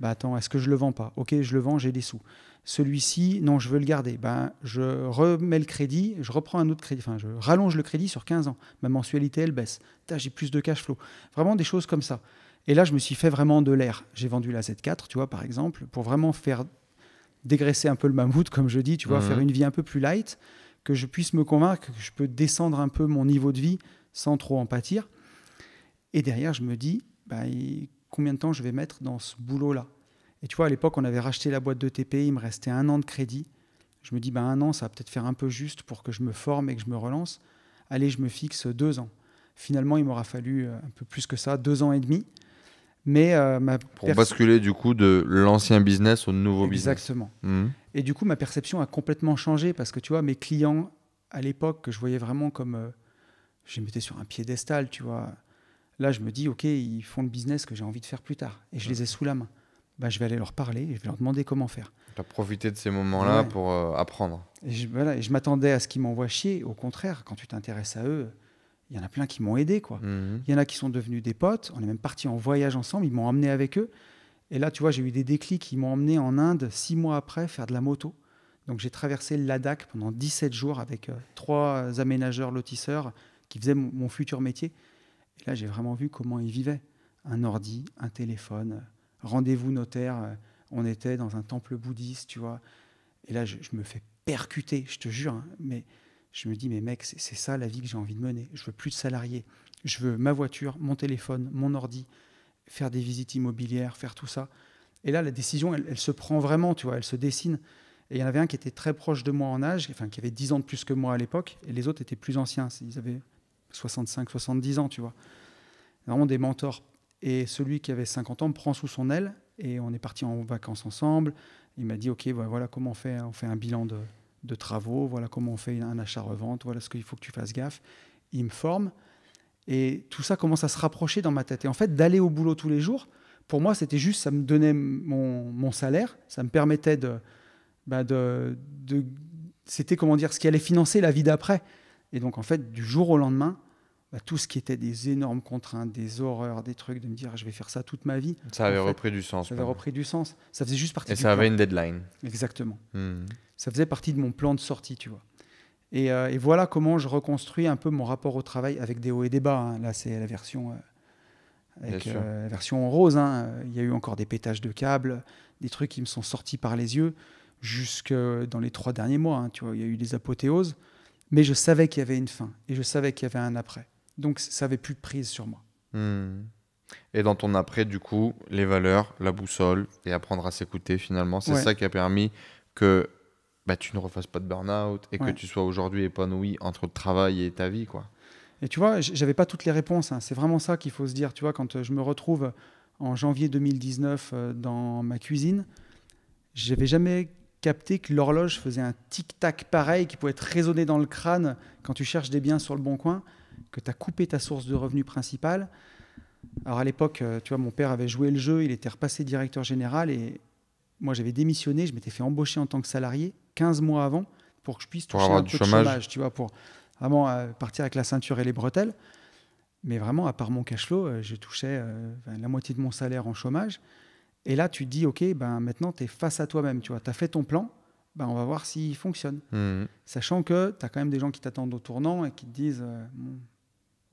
Bah attends, est-ce que je le vends pas? OK, je le vends, j'ai des sous. Celui-ci, non, je veux le garder. Ben, je remets le crédit, je reprends un autre crédit, enfin, je rallonge le crédit sur 15 ans. Ma mensualité, elle baisse. J'ai plus de cash flow. Vraiment des choses comme ça. Et là, je me suis fait vraiment de l'air. J'ai vendu la Z4, tu vois, par exemple, pour vraiment faire dégraisser un peu le mammouth, comme je dis, tu vois, faire une vie un peu plus light, que je puisse me convaincre que je peux descendre un peu mon niveau de vie sans trop en pâtir. Et derrière, je me dis, bah, combien de temps je vais mettre dans ce boulot-là? Et tu vois, à l'époque, on avait racheté la boîte de TP, il me restait 1 an de crédit. Je me dis, bah, 1 an, ça va peut-être faire un peu juste pour que je me forme et que je me relance. Allez, je me fixe 2 ans. Finalement, il m'aura fallu un peu plus que ça, 2 ans et demi. Mais pour basculer du coup de l'ancien business au nouveau business. Exactement. Et du coup, ma perception a complètement changé parce que tu vois, mes clients à l'époque que je voyais vraiment comme je les mettais sur un piédestal, tu vois. Là, je me dis, OK, ils font le business que j'ai envie de faire plus tard et je les ai sous la main. Bah, je vais aller leur parler et je vais leur demander comment faire. Tu as profité de ces moments-là pour apprendre. Et je m'attendais à ce qu'ils m'envoient chier. Au contraire, quand tu t'intéresses à eux, il y en a plein qui m'ont aidé, quoi. Il y en a qui sont devenus des potes. On est même partis en voyage ensemble. Ils m'ont emmené avec eux. Et là, tu vois, j'ai eu des déclics qui m'ont emmené en Inde 6 mois après faire de la moto. Donc, j'ai traversé le Ladakh pendant 17 jours avec 3 aménageurs lotisseurs qui faisaient mon futur métier. Et là, j'ai vraiment vu comment ils vivaient. Un ordi, un téléphone, rendez-vous notaire. On était dans un temple bouddhiste, tu vois. Et là, je me fais percuter, je te jure. Hein, mais je me dis, mais mec, c'est ça la vie que j'ai envie de mener. Je veux plus de salariés. Je veux ma voiture, mon téléphone, mon ordi, faire des visites immobilières, faire tout ça. Et là, la décision, elle se prend vraiment, tu vois, elle se dessine. Et il y en avait un qui était très proche de moi en âge, enfin, qui avait 10 ans de plus que moi à l'époque, et les autres étaient plus anciens. Ils avaient 65, 70 ans, tu vois. Vraiment des mentors. Et celui qui avait 50 ans me prend sous son aile, et on est partis en vacances ensemble. Il m'a dit, OK, voilà comment on fait un bilan de travaux, voilà comment on fait un achat-revente, voilà ce qu'il faut que tu fasses gaffe. Il me forme. Et tout ça commence à se rapprocher dans ma tête. Et en fait, d'aller au boulot tous les jours, pour moi, c'était juste, ça me donnait mon salaire, ça me permettait c'était, comment dire, ce qui allait financer la vie d'après. Et donc, en fait, du jour au lendemain, tout ce qui était des énormes contraintes, des horreurs, des trucs, de me dire, je vais faire ça toute ma vie. Ça avait repris du sens. Ça avait repris du sens. Ça faisait juste partie du plan. Et ça avait une deadline. Exactement. Ça faisait partie de mon plan de sortie, tu vois. Et voilà comment je reconstruis un peu mon rapport au travail avec des hauts et des bas. Hein. Là, c'est la version, la version en rose. Hein. Il y a eu encore des pétages de câbles, des trucs qui me sont sortis par les yeux jusque dans les 3 derniers mois. Hein. Tu vois, il y a eu des apothéoses. Mais je savais qu'il y avait une fin et je savais qu'il y avait un après. Donc, ça n'avait plus de prise sur moi. Et dans ton après, du coup, les valeurs, la boussole et apprendre à s'écouter finalement, c'est ça qui a permis que tu ne refasses pas de burn-out et que tu sois aujourd'hui épanoui entre le travail et ta vie, quoi. Et tu vois, j'avais pas toutes les réponses. Hein. C'est vraiment ça qu'il faut se dire. Tu vois, quand je me retrouve en janvier 2019 dans ma cuisine, j'avais jamais capté que l'horloge faisait un tic-tac pareil qui pouvait être résonné dans le crâne quand tu cherches des biens sur le Bon Coin, que tu as coupé ta source de revenus principale. Alors à l'époque, tu vois, mon père avait joué le jeu, il était repassé directeur général et moi j'avais démissionné, je m'étais fait embaucher en tant que salarié 15 mois avant pour que je puisse toucher un peu de chômage, tu vois, pour vraiment partir avec la ceinture et les bretelles. Mais vraiment, à part mon cash flow, je touchais la moitié de mon salaire en chômage. Et là, tu te dis, OK, maintenant, tu es face à toi-même. Tu vois, as fait ton plan, on va voir s'il fonctionne. Sachant que tu as quand même des gens qui t'attendent au tournant et qui te disent,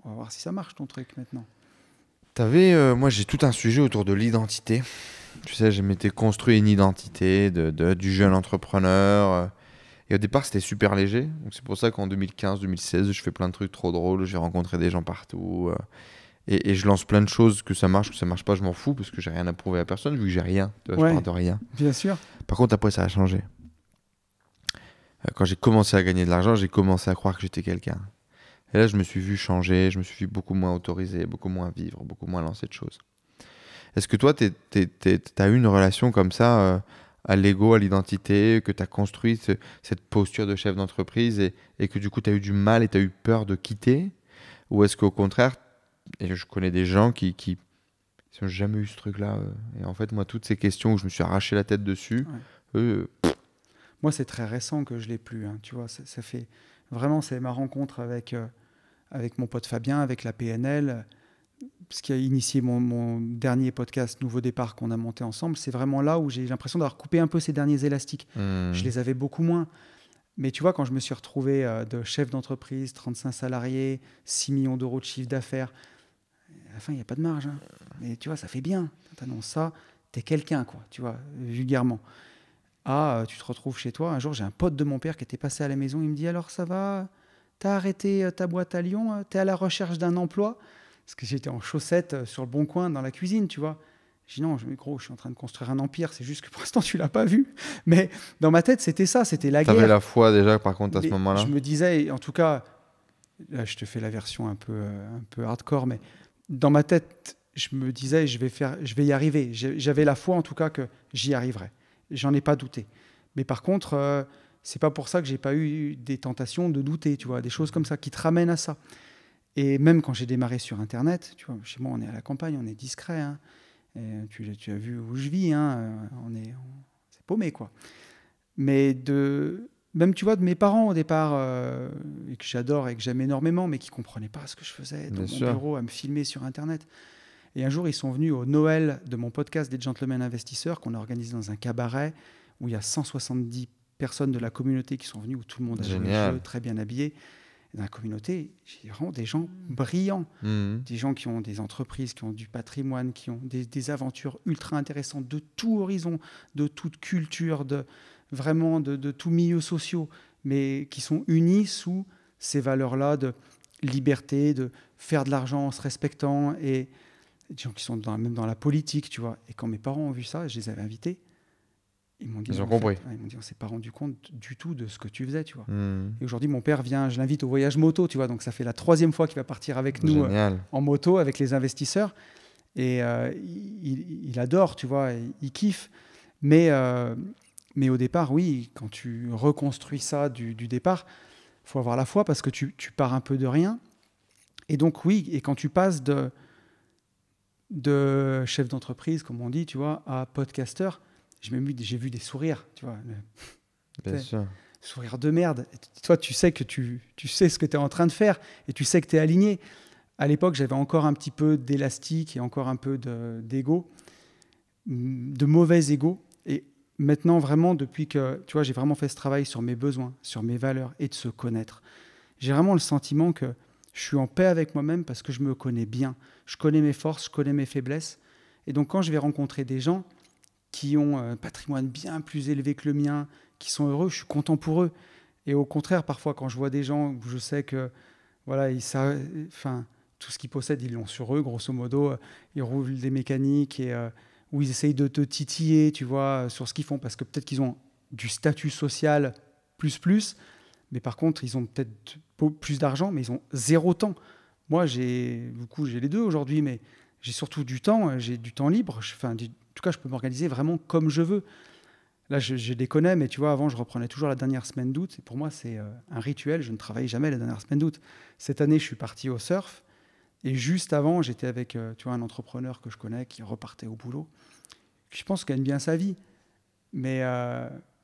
on va voir si ça marche ton truc maintenant. Moi, j'ai tout un sujet autour de l'identité. Tu sais, je m'étais construit une identité du jeune entrepreneur. Et au départ, c'était super léger. Donc, c'est pour ça qu'en 2015-2016, je fais plein de trucs trop drôles. J'ai rencontré des gens partout. Et je lance plein de choses, que ça marche pas, je m'en fous parce que j'ai rien à prouver à personne vu que j'ai rien. Tu vois, Ouais. je pars de rien. Bien sûr. Par contre, après, ça a changé. Quand j'ai commencé à gagner de l'argent, j'ai commencé à croire que j'étais quelqu'un. Et là, je me suis vu changer, je me suis vu beaucoup moins autorisé, beaucoup moins vivre, beaucoup moins lancer de choses. Est-ce que toi, t'as eu une relation comme ça à l'ego, à l'identité, que tu as construit cette posture de chef d'entreprise et que du coup, tu as eu du mal et tu as eu peur de quitter? Ou est-ce qu'au contraire, et je connais des gens qui n'ont jamais eu ce truc-là. Et en fait, moi, toutes ces questions où je me suis arraché la tête dessus, moi, c'est très récent que je l'ai plus. Hein, tu vois, ça fait vraiment, c'est ma rencontre avec mon pote Fabien, avec la PNL, ce qui a initié mon dernier podcast Nouveau Départ qu'on a monté ensemble. C'est vraiment là où j'ai l'impression d'avoir coupé un peu ces derniers élastiques. Je les avais beaucoup moins. Mais tu vois, quand je me suis retrouvé de chef d'entreprise, 35 salariés, 6 millions d'euros de chiffre d'affaires, à la fin, il n'y a pas de marge. Hein. Mais tu vois, ça fait bien. Tu annonces ça, tu es quelqu'un, quoi, tu vois, vulgairement. Tu te retrouves chez toi. Un jour, j'ai un pote de mon père qui était passé à la maison. Il me dit, alors, ça va? T'as arrêté ta boîte à Lyon? T'es à la recherche d'un emploi? Parce que j'étais en chaussettes sur le bon coin dans la cuisine, tu vois. Je dis non, gros, je suis en train de construire un empire. C'est juste que pour l'instant, tu l'as pas vu. Mais dans ma tête, c'était ça, c'était la guerre. T'avais la foi déjà, par contre, à ce moment-là? Je me disais, en tout cas, là, je te fais la version un peu hardcore, mais dans ma tête, je me disais, je vais y arriver. J'avais la foi, en tout cas, que j'y arriverais. J'en ai pas douté. Mais par contre, c'est pas pour ça que j'ai pas eu des tentations de douter, tu vois, des choses comme ça qui te ramènent à ça. Et même quand j'ai démarré sur Internet, tu vois, chez moi, on est à la campagne, on est discret. Hein, et tu as vu où je vis, hein, c'est paumé, quoi. Mais même, tu vois, de mes parents au départ, et que j'adore et que j'aime énormément, mais qui comprenaient pas ce que je faisais dans mon bureau à me filmer sur Internet. Et un jour, ils sont venus au Noël de mon podcast des Gentlemen Investisseurs qu'on a organisé dans un cabaret où il y a 170 personnes de la communauté qui sont venues, où tout le monde a joué le jeu, très bien habillé. Et dans la communauté, j'ai vraiment des gens brillants, des gens qui ont des entreprises, qui ont du patrimoine, qui ont des aventures ultra intéressantes de tout horizon, de toute culture, vraiment de tout milieu sociaux, mais qui sont unis sous ces valeurs-là de liberté, de faire de l'argent en se respectant, et des gens qui sont même dans la politique, tu vois. Et quand mes parents ont vu ça, je les avais invités, ils m'ont dit, ils ont compris. Ils m'ont dit, on s'est pas rendu compte du tout de ce que tu faisais, tu vois. Et aujourd'hui, mon père vient, je l'invite au voyage moto, tu vois. Donc ça fait la 3e fois qu'il va partir avec nous en moto, avec les investisseurs. Et il adore, tu vois, il kiffe. Mais au départ, oui, quand tu reconstruis ça du départ, il faut avoir la foi parce que tu pars un peu de rien. Et donc, oui, et quand tu passes de chef d'entreprise, comme on dit, tu vois, à podcasteur, j'ai vu des sourires, tu vois. Bien sûr. Sourire de merde. Et toi, tu sais que tu sais ce que tu es en train de faire et tu sais que tu es aligné. À l'époque, j'avais encore un petit peu d'élastique et encore un peu d'ego, de mauvais ego. Et maintenant, vraiment, depuis que tu vois, j'ai vraiment fait ce travail sur mes besoins, sur mes valeurs et de se connaître, j'ai vraiment le sentiment que je suis en paix avec moi-même parce que je me connais bien. Je connais mes forces, je connais mes faiblesses. Et donc, quand je vais rencontrer des gens qui ont un patrimoine bien plus élevé que le mien, qui sont heureux, je suis content pour eux. Et au contraire, parfois, quand je vois des gens où je sais que voilà, tout ce qu'ils possèdent, ils l'ont sur eux, grosso modo, ils roulent des mécaniques et où ils essayent de te titiller, tu vois, sur ce qu'ils font, parce que peut-être qu'ils ont du statut social plus, mais par contre, ils ont peut-être plus d'argent, mais ils ont 0 temps. Moi, j'ai les deux aujourd'hui, mais j'ai surtout du temps, j'ai du temps libre. En tout cas, je peux m'organiser vraiment comme je veux. Là, je déconne, mais tu vois, avant, je reprenais toujours la dernière semaine d'août. Et pour moi, c'est un rituel. Je ne travaille jamais la dernière semaine d'août. Cette année, je suis parti au surf. Et juste avant, j'étais avec tu vois, un entrepreneur que je connais qui repartait au boulot. Je pense qu'il gagne bien sa vie. Mais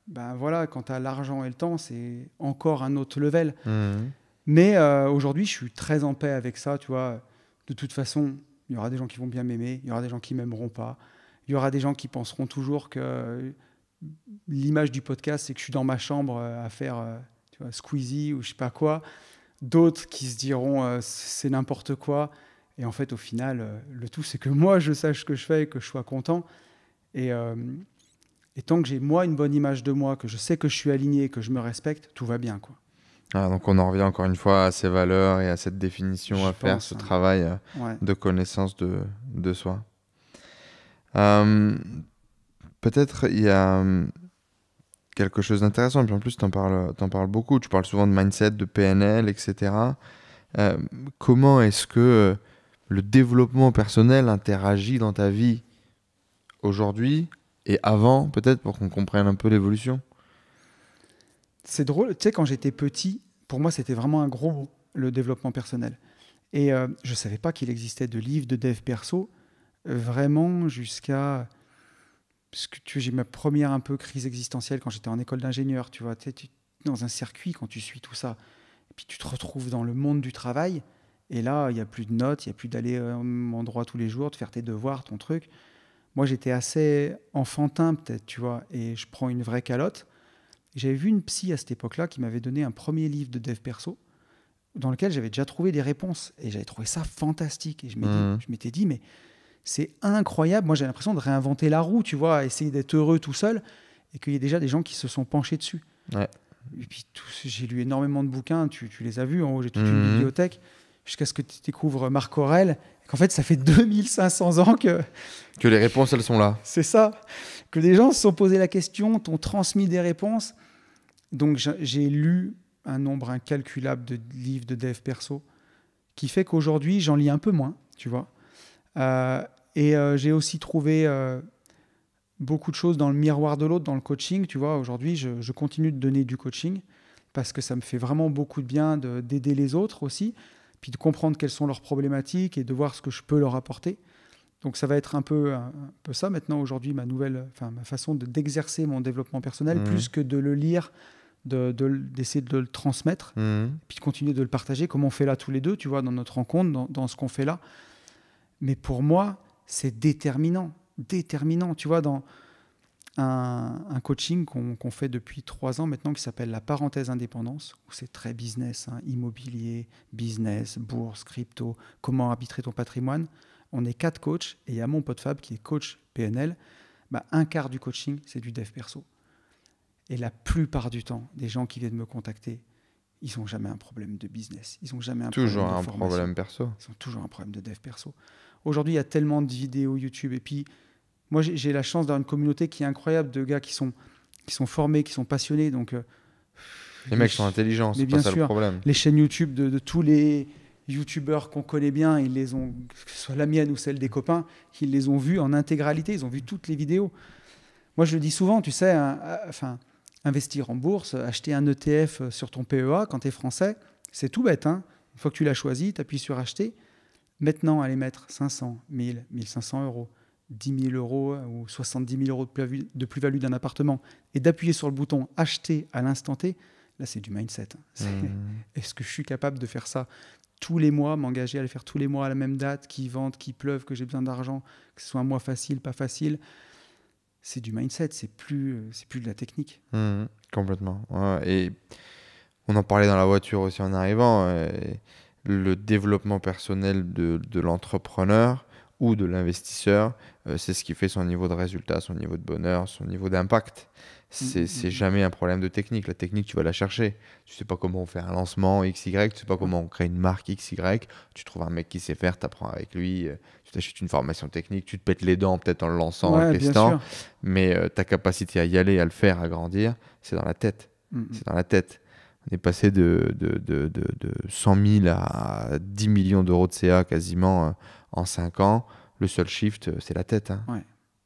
voilà, quand tu as l'argent et le temps, c'est encore un autre level. Mais aujourd'hui, je suis très en paix avec ça. Tu vois. De toute façon, il y aura des gens qui vont bien m'aimer. Il y aura des gens qui ne m'aimeront pas. Il y aura des gens qui penseront toujours que l'image du podcast, c'est que je suis dans ma chambre à faire tu vois, Squeezie ou je sais pas quoi. D'autres qui se diront c'est n'importe quoi. Et en fait, au final, le tout, c'est que moi, je sache ce que je fais et que je sois content. Et tant que j'ai, moi, une bonne image de moi, que je sais que je suis aligné, que je me respecte, tout va bien, quoi. Ah, donc on en revient encore une fois à ces valeurs et à cette définition à faire, ce travail de connaissance de soi. Peut-être il y a quelque chose d'intéressant, et puis en plus t'en parles beaucoup, tu parles souvent de mindset, de PNL, etc. Comment est-ce que le développement personnel interagit dans ta vie aujourd'hui et avant, peut-être, pour qu'on comprenne un peu l'évolution? C'est drôle, tu sais, quand j'étais petit, pour moi, c'était vraiment un gros mot, le développement personnel. Et je ne savais pas qu'il existait de livres de dev perso, vraiment jusqu'à... Parce que j'ai ma première un peu crise existentielle quand j'étais en école d'ingénieur, tu vois, dans un circuit, quand tu suis tout ça, et puis tu te retrouves dans le monde du travail, et là, il n'y a plus de notes, il n'y a plus d'aller en endroit tous les jours, de faire tes devoirs, ton truc. Moi, j'étais assez enfantin, peut-être, tu vois, et je prends une vraie calotte. J'avais vu une psy à cette époque-là qui m'avait donné un premier livre de dev perso dans lequel j'avais déjà trouvé des réponses. Et j'avais trouvé ça fantastique. Et je m'étais dit, mais c'est incroyable. Moi, j'ai l'impression de réinventer la roue, tu vois, essayer d'être heureux tout seul et qu'il y ait déjà des gens qui se sont penchés dessus. Ouais. Et puis, j'ai lu énormément de bouquins. Tu les as vus, en haut, j'ai toute une bibliothèque. Jusqu'à ce que tu découvres Marc Aurèle. Et qu'en fait, ça fait 2500 ans que les réponses, elles sont là. C'est ça. Que des gens se sont posé la question, t'ont transmis des réponses. Donc, j'ai lu un nombre incalculable de livres de dev perso qui fait qu'aujourd'hui, j'en lis un peu moins, tu vois. J'ai aussi trouvé beaucoup de choses dans le miroir de l'autre, dans le coaching. Tu vois, aujourd'hui, je continue de donner du coaching parce que ça me fait vraiment beaucoup de bien d'aider les autres aussi, puis de comprendre quelles sont leurs problématiques et de voir ce que je peux leur apporter. Donc ça va être un peu ça maintenant aujourd'hui, ma façon d'exercer mon développement personnel, plus que de le lire, d'essayer de le transmettre, puis de continuer de le partager, comme on fait là tous les deux, tu vois, dans notre rencontre, dans ce qu'on fait là. Mais pour moi, c'est déterminant, tu vois, dans un coaching qu'on fait depuis 3 ans maintenant, qui s'appelle la parenthèse indépendance, où c'est très business, immobilier, business, bourse, crypto, comment arbitrer ton patrimoine. On est 4 coachs, et il y a mon pote Fab qui est coach PNL. Un quart du coaching, c'est du dev perso. Et la plupart du temps, des gens qui viennent me contacter, ils n'ont jamais un problème de business. Ils n'ont jamais toujours un problème perso. Ils ont toujours un problème de dev perso. Aujourd'hui, il y a tellement de vidéos YouTube. Et puis, moi, j'ai la chance d'avoir une communauté qui est incroyable, de gars qui sont formés, qui sont passionnés. Donc, les mecs sont intelligents, c'est pas ça le problème. Les chaînes YouTube de tous les youtubeurs qu'on connaît bien, ils les ont, que ce soit la mienne ou celle des copains, ils les ont vus en intégralité, ils ont vu toutes les vidéos. Moi, je le dis souvent, tu sais, investir en bourse, acheter un ETF sur ton PEA quand tu es français, c'est tout bête. Une fois que tu l'as choisi, tu appuies sur acheter. Maintenant, aller mettre 500, 1000, 1500 euros, 10 000 euros ou 70 000 euros de plus-value d'un appartement et d'appuyer sur le bouton acheter à l'instant T, là, c'est du mindset. Est-ce que je suis capable de faire ça tous les mois, m'engager à le faire tous les mois à la même date, qu'il vente, qu'il pleuve, que j'ai besoin d'argent, que ce soit un mois facile, pas facile? C'est du mindset, c'est plus de la technique. Complètement. Ouais. Et on en parlait dans la voiture aussi en arrivant. Le développement personnel de l'entrepreneur ou de l'investisseur, c'est ce qui fait son niveau de résultat, son niveau de bonheur, son niveau d'impact. C'est jamais un problème de technique. La technique, tu vas la chercher. Tu sais pas comment on fait un lancement XY, tu sais pas comment on crée une marque XY. Tu trouves un mec qui sait faire, tu apprends avec lui, tu t'achètes une formation technique, tu te pètes les dents peut-être en le lançant, en le testant. Mais ta capacité à y aller, à le faire, à grandir, c'est dans la tête. C'est dans la tête. On est passé de 100 000 à 10 millions d'euros de CA quasiment en 5 ans. Le seul shift, c'est la tête.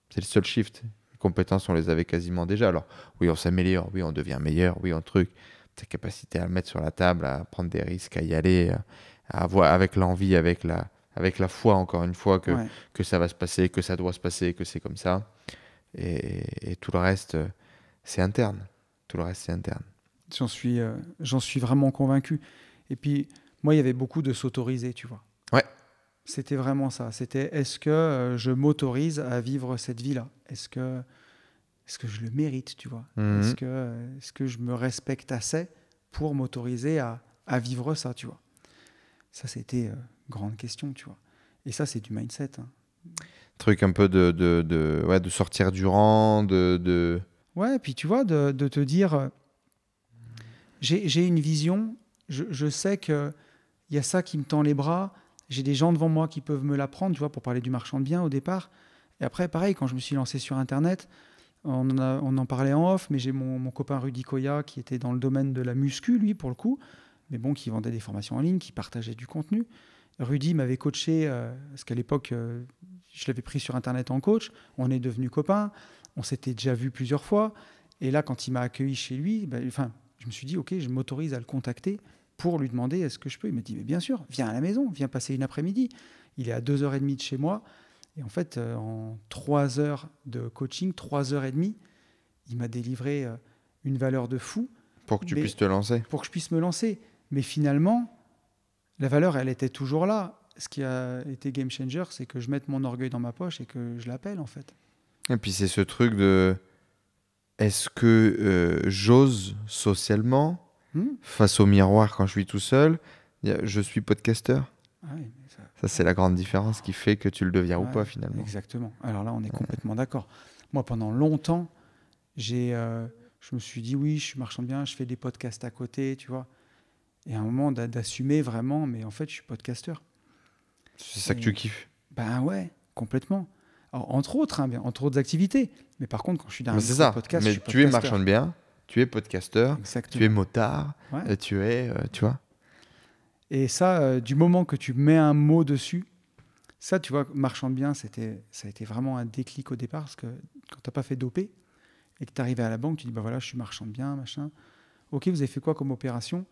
C'est le seul shift. Les compétences, on les avait quasiment déjà. Alors, oui, on s'améliore, oui, on devient meilleur, oui, on truc. Ta capacité à le mettre sur la table, à prendre des risques, à y aller, à avoir avec l'envie, avec la foi, encore une fois, que ça va se passer, que ça doit se passer, que c'est comme ça. Et tout le reste, c'est interne. Tout le reste, c'est interne. J'en suis vraiment convaincu. Et puis, moi, il y avait beaucoup de s'autoriser, tu vois. Ouais. C'était vraiment ça. C'était, est-ce que je m'autorise à vivre cette vie-là? Est-ce que je le mérite, tu vois? Est-ce que je me respecte assez pour m'autoriser à vivre ça, tu vois? Ça, c'était grande question, tu vois. Et ça, c'est du mindset. Truc un peu de sortir du rang, Ouais, puis tu vois, de te dire... j'ai une vision, je sais qu'il y a ça qui me tend les bras, j'ai des gens devant moi qui peuvent me l'apprendre, tu vois, pour parler du marchand de biens au départ. Et après, pareil, quand je me suis lancé sur Internet, on en parlait en off, mais j'ai mon copain Rudy Koya qui était dans le domaine de la muscu, lui, pour le coup, mais bon, qui vendait des formations en ligne, qui partageait du contenu. Rudy m'avait coaché, parce qu'à l'époque, je l'avais pris sur Internet en coach, on est devenus copains, on s'était déjà vus plusieurs fois, et là, quand il m'a accueilli chez lui, je me suis dit, ok, je m'autorise à le contacter pour lui demander est-ce que je peux. Il m'a dit, mais bien sûr, viens à la maison, viens passer une après-midi. Il est à 2h30 de chez moi. Et en fait, en 3 heures de coaching, 3h30, il m'a délivré une valeur de fou. Pour que tu puisses te lancer. Pour que je puisse me lancer. Mais finalement, la valeur, elle était toujours là. Ce qui a été game changer, c'est que je mette mon orgueil dans ma poche et que je l'appelle, en fait. Et puis c'est ce truc de... Est-ce que j'ose socialement, face au miroir quand je suis tout seul, je suis podcasteur? Oui, ça, c'est la grande différence qui fait que tu le deviens ou pas, finalement. Exactement. Alors là, on est complètement d'accord. Moi, pendant longtemps, je me suis dit, oui, je suis marchand de biens, je fais des podcasts à côté, tu vois. Et à un moment, d'assumer vraiment, mais en fait, je suis podcasteur. C'est ça que tu kiffes? Ben ouais, complètement. Alors, entre autres activités. Mais par contre, quand je suis dans un podcast, mais je suis tu es marchand de biens, tu es podcasteur, tu es motard, tu es, tu vois. Et ça, du moment que tu mets un mot dessus, ça, tu vois, marchand de biens, ça a été vraiment un déclic au départ, parce que quand tu n'as pas fait d'OP et que tu arrives à la banque, tu dis, bah voilà, je suis marchand de biens, machin. Ok, vous avez fait quoi comme opération?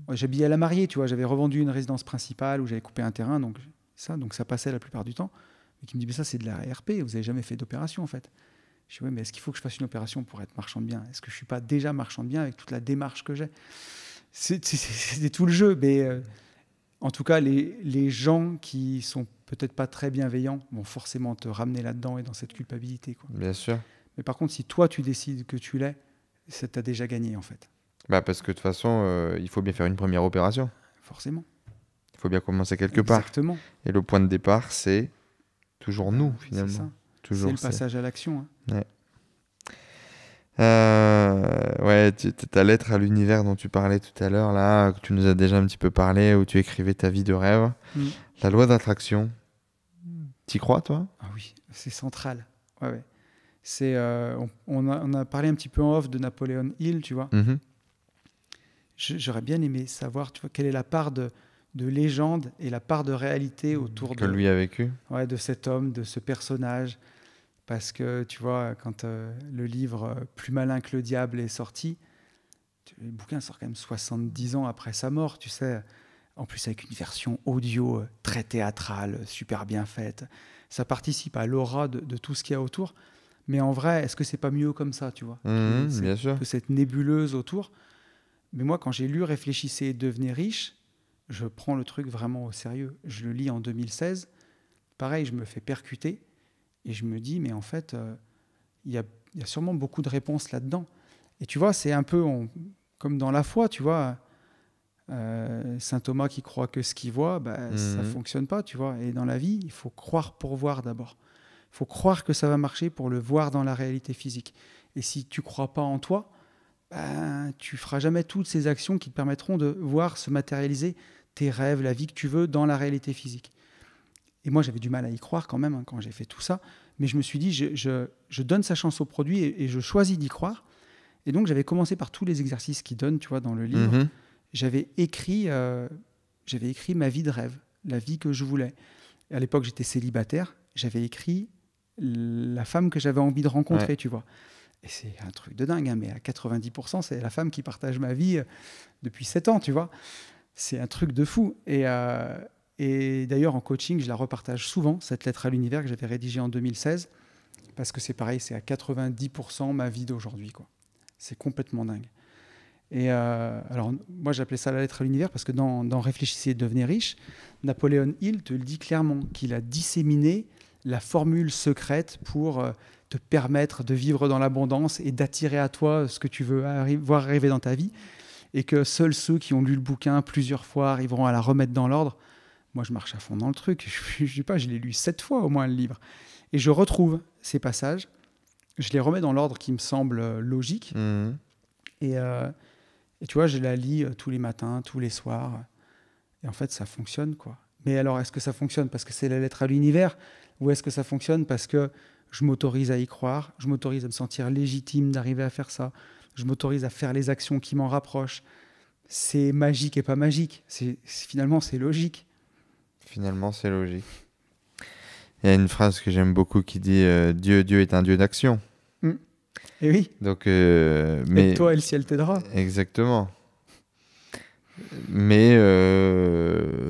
J'habillais à la mariée, tu vois, j'avais revendu une résidence principale où j'avais coupé un terrain, donc ça passait la plupart du temps. Mais qui me dit, mais ça, c'est de la RP, vous n'avez jamais fait d'opération, en fait. Je dis, oui, mais est-ce qu'il faut que je fasse une opération pour être marchand de biens? Est-ce que je ne suis pas déjà marchand de biens avec toute la démarche que j'ai? C'était tout le jeu, mais en tout cas, les gens qui sont peut-être pas très bienveillants vont forcément te ramener là-dedans et dans cette culpabilité, quoi. Bien sûr. Mais par contre, si toi, tu décides que tu l'es, t'as déjà gagné, en fait. Bah parce que de toute façon, il faut bien faire une première opération. Forcément. Il faut bien commencer quelque part. Exactement. Et le point de départ, c'est toujours nous, finalement. C'est ça. Toujours, c'est le passage à l'action. Hein. Ouais. Ta lettre à l'univers dont tu parlais tout à l'heure, là, que tu nous as déjà un petit peu parlé, où tu écrivais ta vie de rêve. La loi d'attraction, t'y crois, toi? Ah oui, c'est central. Ouais. On a parlé un petit peu en off de Napoléon Hill, tu vois. J'aurais bien aimé savoir, tu vois, quelle est la part de légende et la part de réalité autour que lui a vécu. Ouais, de cet homme, de ce personnage. Parce que, tu vois, quand le livre Plus malin que le diable est sorti, le bouquin sort quand même 70 ans après sa mort, tu sais. En plus, avec une version audio très théâtrale, super bien faite. Ça participe à l'aura de tout ce qu'il y a autour. Mais en vrai, est-ce que c'est pas mieux comme ça, tu vois? Bien sûr. Que cette nébuleuse autour. Mais moi, quand j'ai lu Réfléchissez et devenez riche, je prends le truc vraiment au sérieux. Je le lis en 2016. Pareil, je me fais percuter. Et je me dis, mais en fait, il y a sûrement beaucoup de réponses là-dedans. Et tu vois, c'est un peu comme dans la foi, tu vois. Saint Thomas qui croit que ce qu'il voit, ça ne fonctionne pas, tu vois. Et dans la vie, il faut croire pour voir d'abord. Il faut croire que ça va marcher pour le voir dans la réalité physique. Et si tu ne crois pas en toi, tu ne feras jamais toutes ces actions qui te permettront de voir se matérialiser tes rêves, la vie que tu veux dans la réalité physique. Et moi, j'avais du mal à y croire quand même hein, quand j'ai fait tout ça. Mais je me suis dit, je donne sa chance au produit et je choisis d'y croire. Et donc, j'avais commencé par tous les exercices qu'il donne, tu vois, dans le livre. J'avais écrit ma vie de rêve, la vie que je voulais. Et à l'époque, j'étais célibataire. J'avais écrit la femme que j'avais envie de rencontrer, tu vois. Et c'est un truc de dingue, hein, mais à 90%, c'est la femme qui partage ma vie depuis 7 ans, tu vois. C'est un truc de fou. Et d'ailleurs, en coaching, je la repartage souvent, cette lettre à l'univers que j'avais rédigée en 2016, parce que c'est pareil, c'est à 90% ma vie d'aujourd'hui, quoi. C'est complètement dingue. Et alors, moi, j'appelais ça la lettre à l'univers, parce que dans Réfléchissez et devenez riche, Napoléon Hill te le dit clairement, qu'il a disséminé la formule secrète pour te permettre de vivre dans l'abondance et d'attirer à toi ce que tu veux voir arriver dans ta vie, et que seuls ceux qui ont lu le bouquin plusieurs fois arriveront à la remettre dans l'ordre. Moi, je marche à fond dans le truc. Je sais pas, je l'ai lu 7 fois au moins, le livre. Et je retrouve ces passages. Je les remets dans l'ordre qui me semble logique. Et tu vois, je la lis tous les matins, tous les soirs. Et en fait, ça fonctionne, quoi. Mais alors, est-ce que ça fonctionne parce que c'est la lettre à l'univers, ou est-ce que ça fonctionne parce que je m'autorise à y croire, je m'autorise à me sentir légitime d'arriver à faire ça, je m'autorise à faire les actions qui m'en rapprochent. C'est magique et pas magique. Finalement, c'est logique. Finalement, c'est logique. Il y a une phrase que j'aime beaucoup qui dit Dieu est un Dieu d'action. Et oui. Donc, et toi, et le ciel t'aidera. Exactement. Mais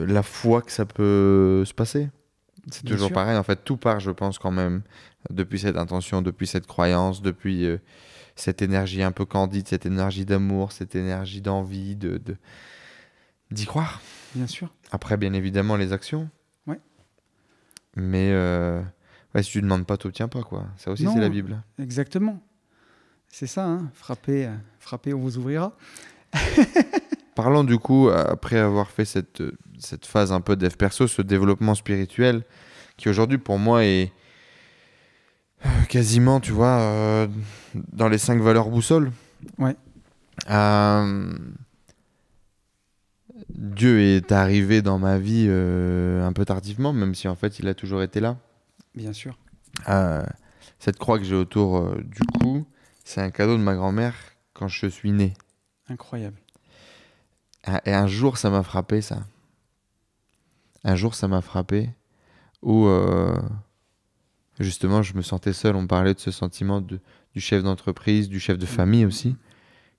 la foi que ça peut se passer, c'est Bien toujours sûr. pareil. En fait, tout part, je pense, quand même, depuis cette intention, depuis cette croyance, depuis cette énergie un peu candide, cette énergie d'amour, cette énergie d'envie, d'y croire. Bien sûr. Après, bien évidemment, les actions. Ouais. Mais ouais, si tu ne demandes pas, tu n'obtiens pas, quoi. Ça aussi, Non, c'est la Bible. Exactement. C'est ça, hein. Frappez, on vous ouvrira. Parlons du coup, après avoir fait cette phase un peu dev perso, ce développement spirituel, qui aujourd'hui pour moi est quasiment, tu vois, dans les 5 valeurs boussole. Ouais. Dieu est arrivé dans ma vie un peu tardivement, même si en fait il a toujours été là. Bien sûr. Cette croix que j'ai autour du cou, c'est un cadeau de ma grand-mère quand je suis né. Incroyable. Et un jour, ça m'a frappé, ça. Un jour, ça m'a frappé où, justement, je me sentais seul. On parlait de ce sentiment du chef d'entreprise, du chef de famille aussi,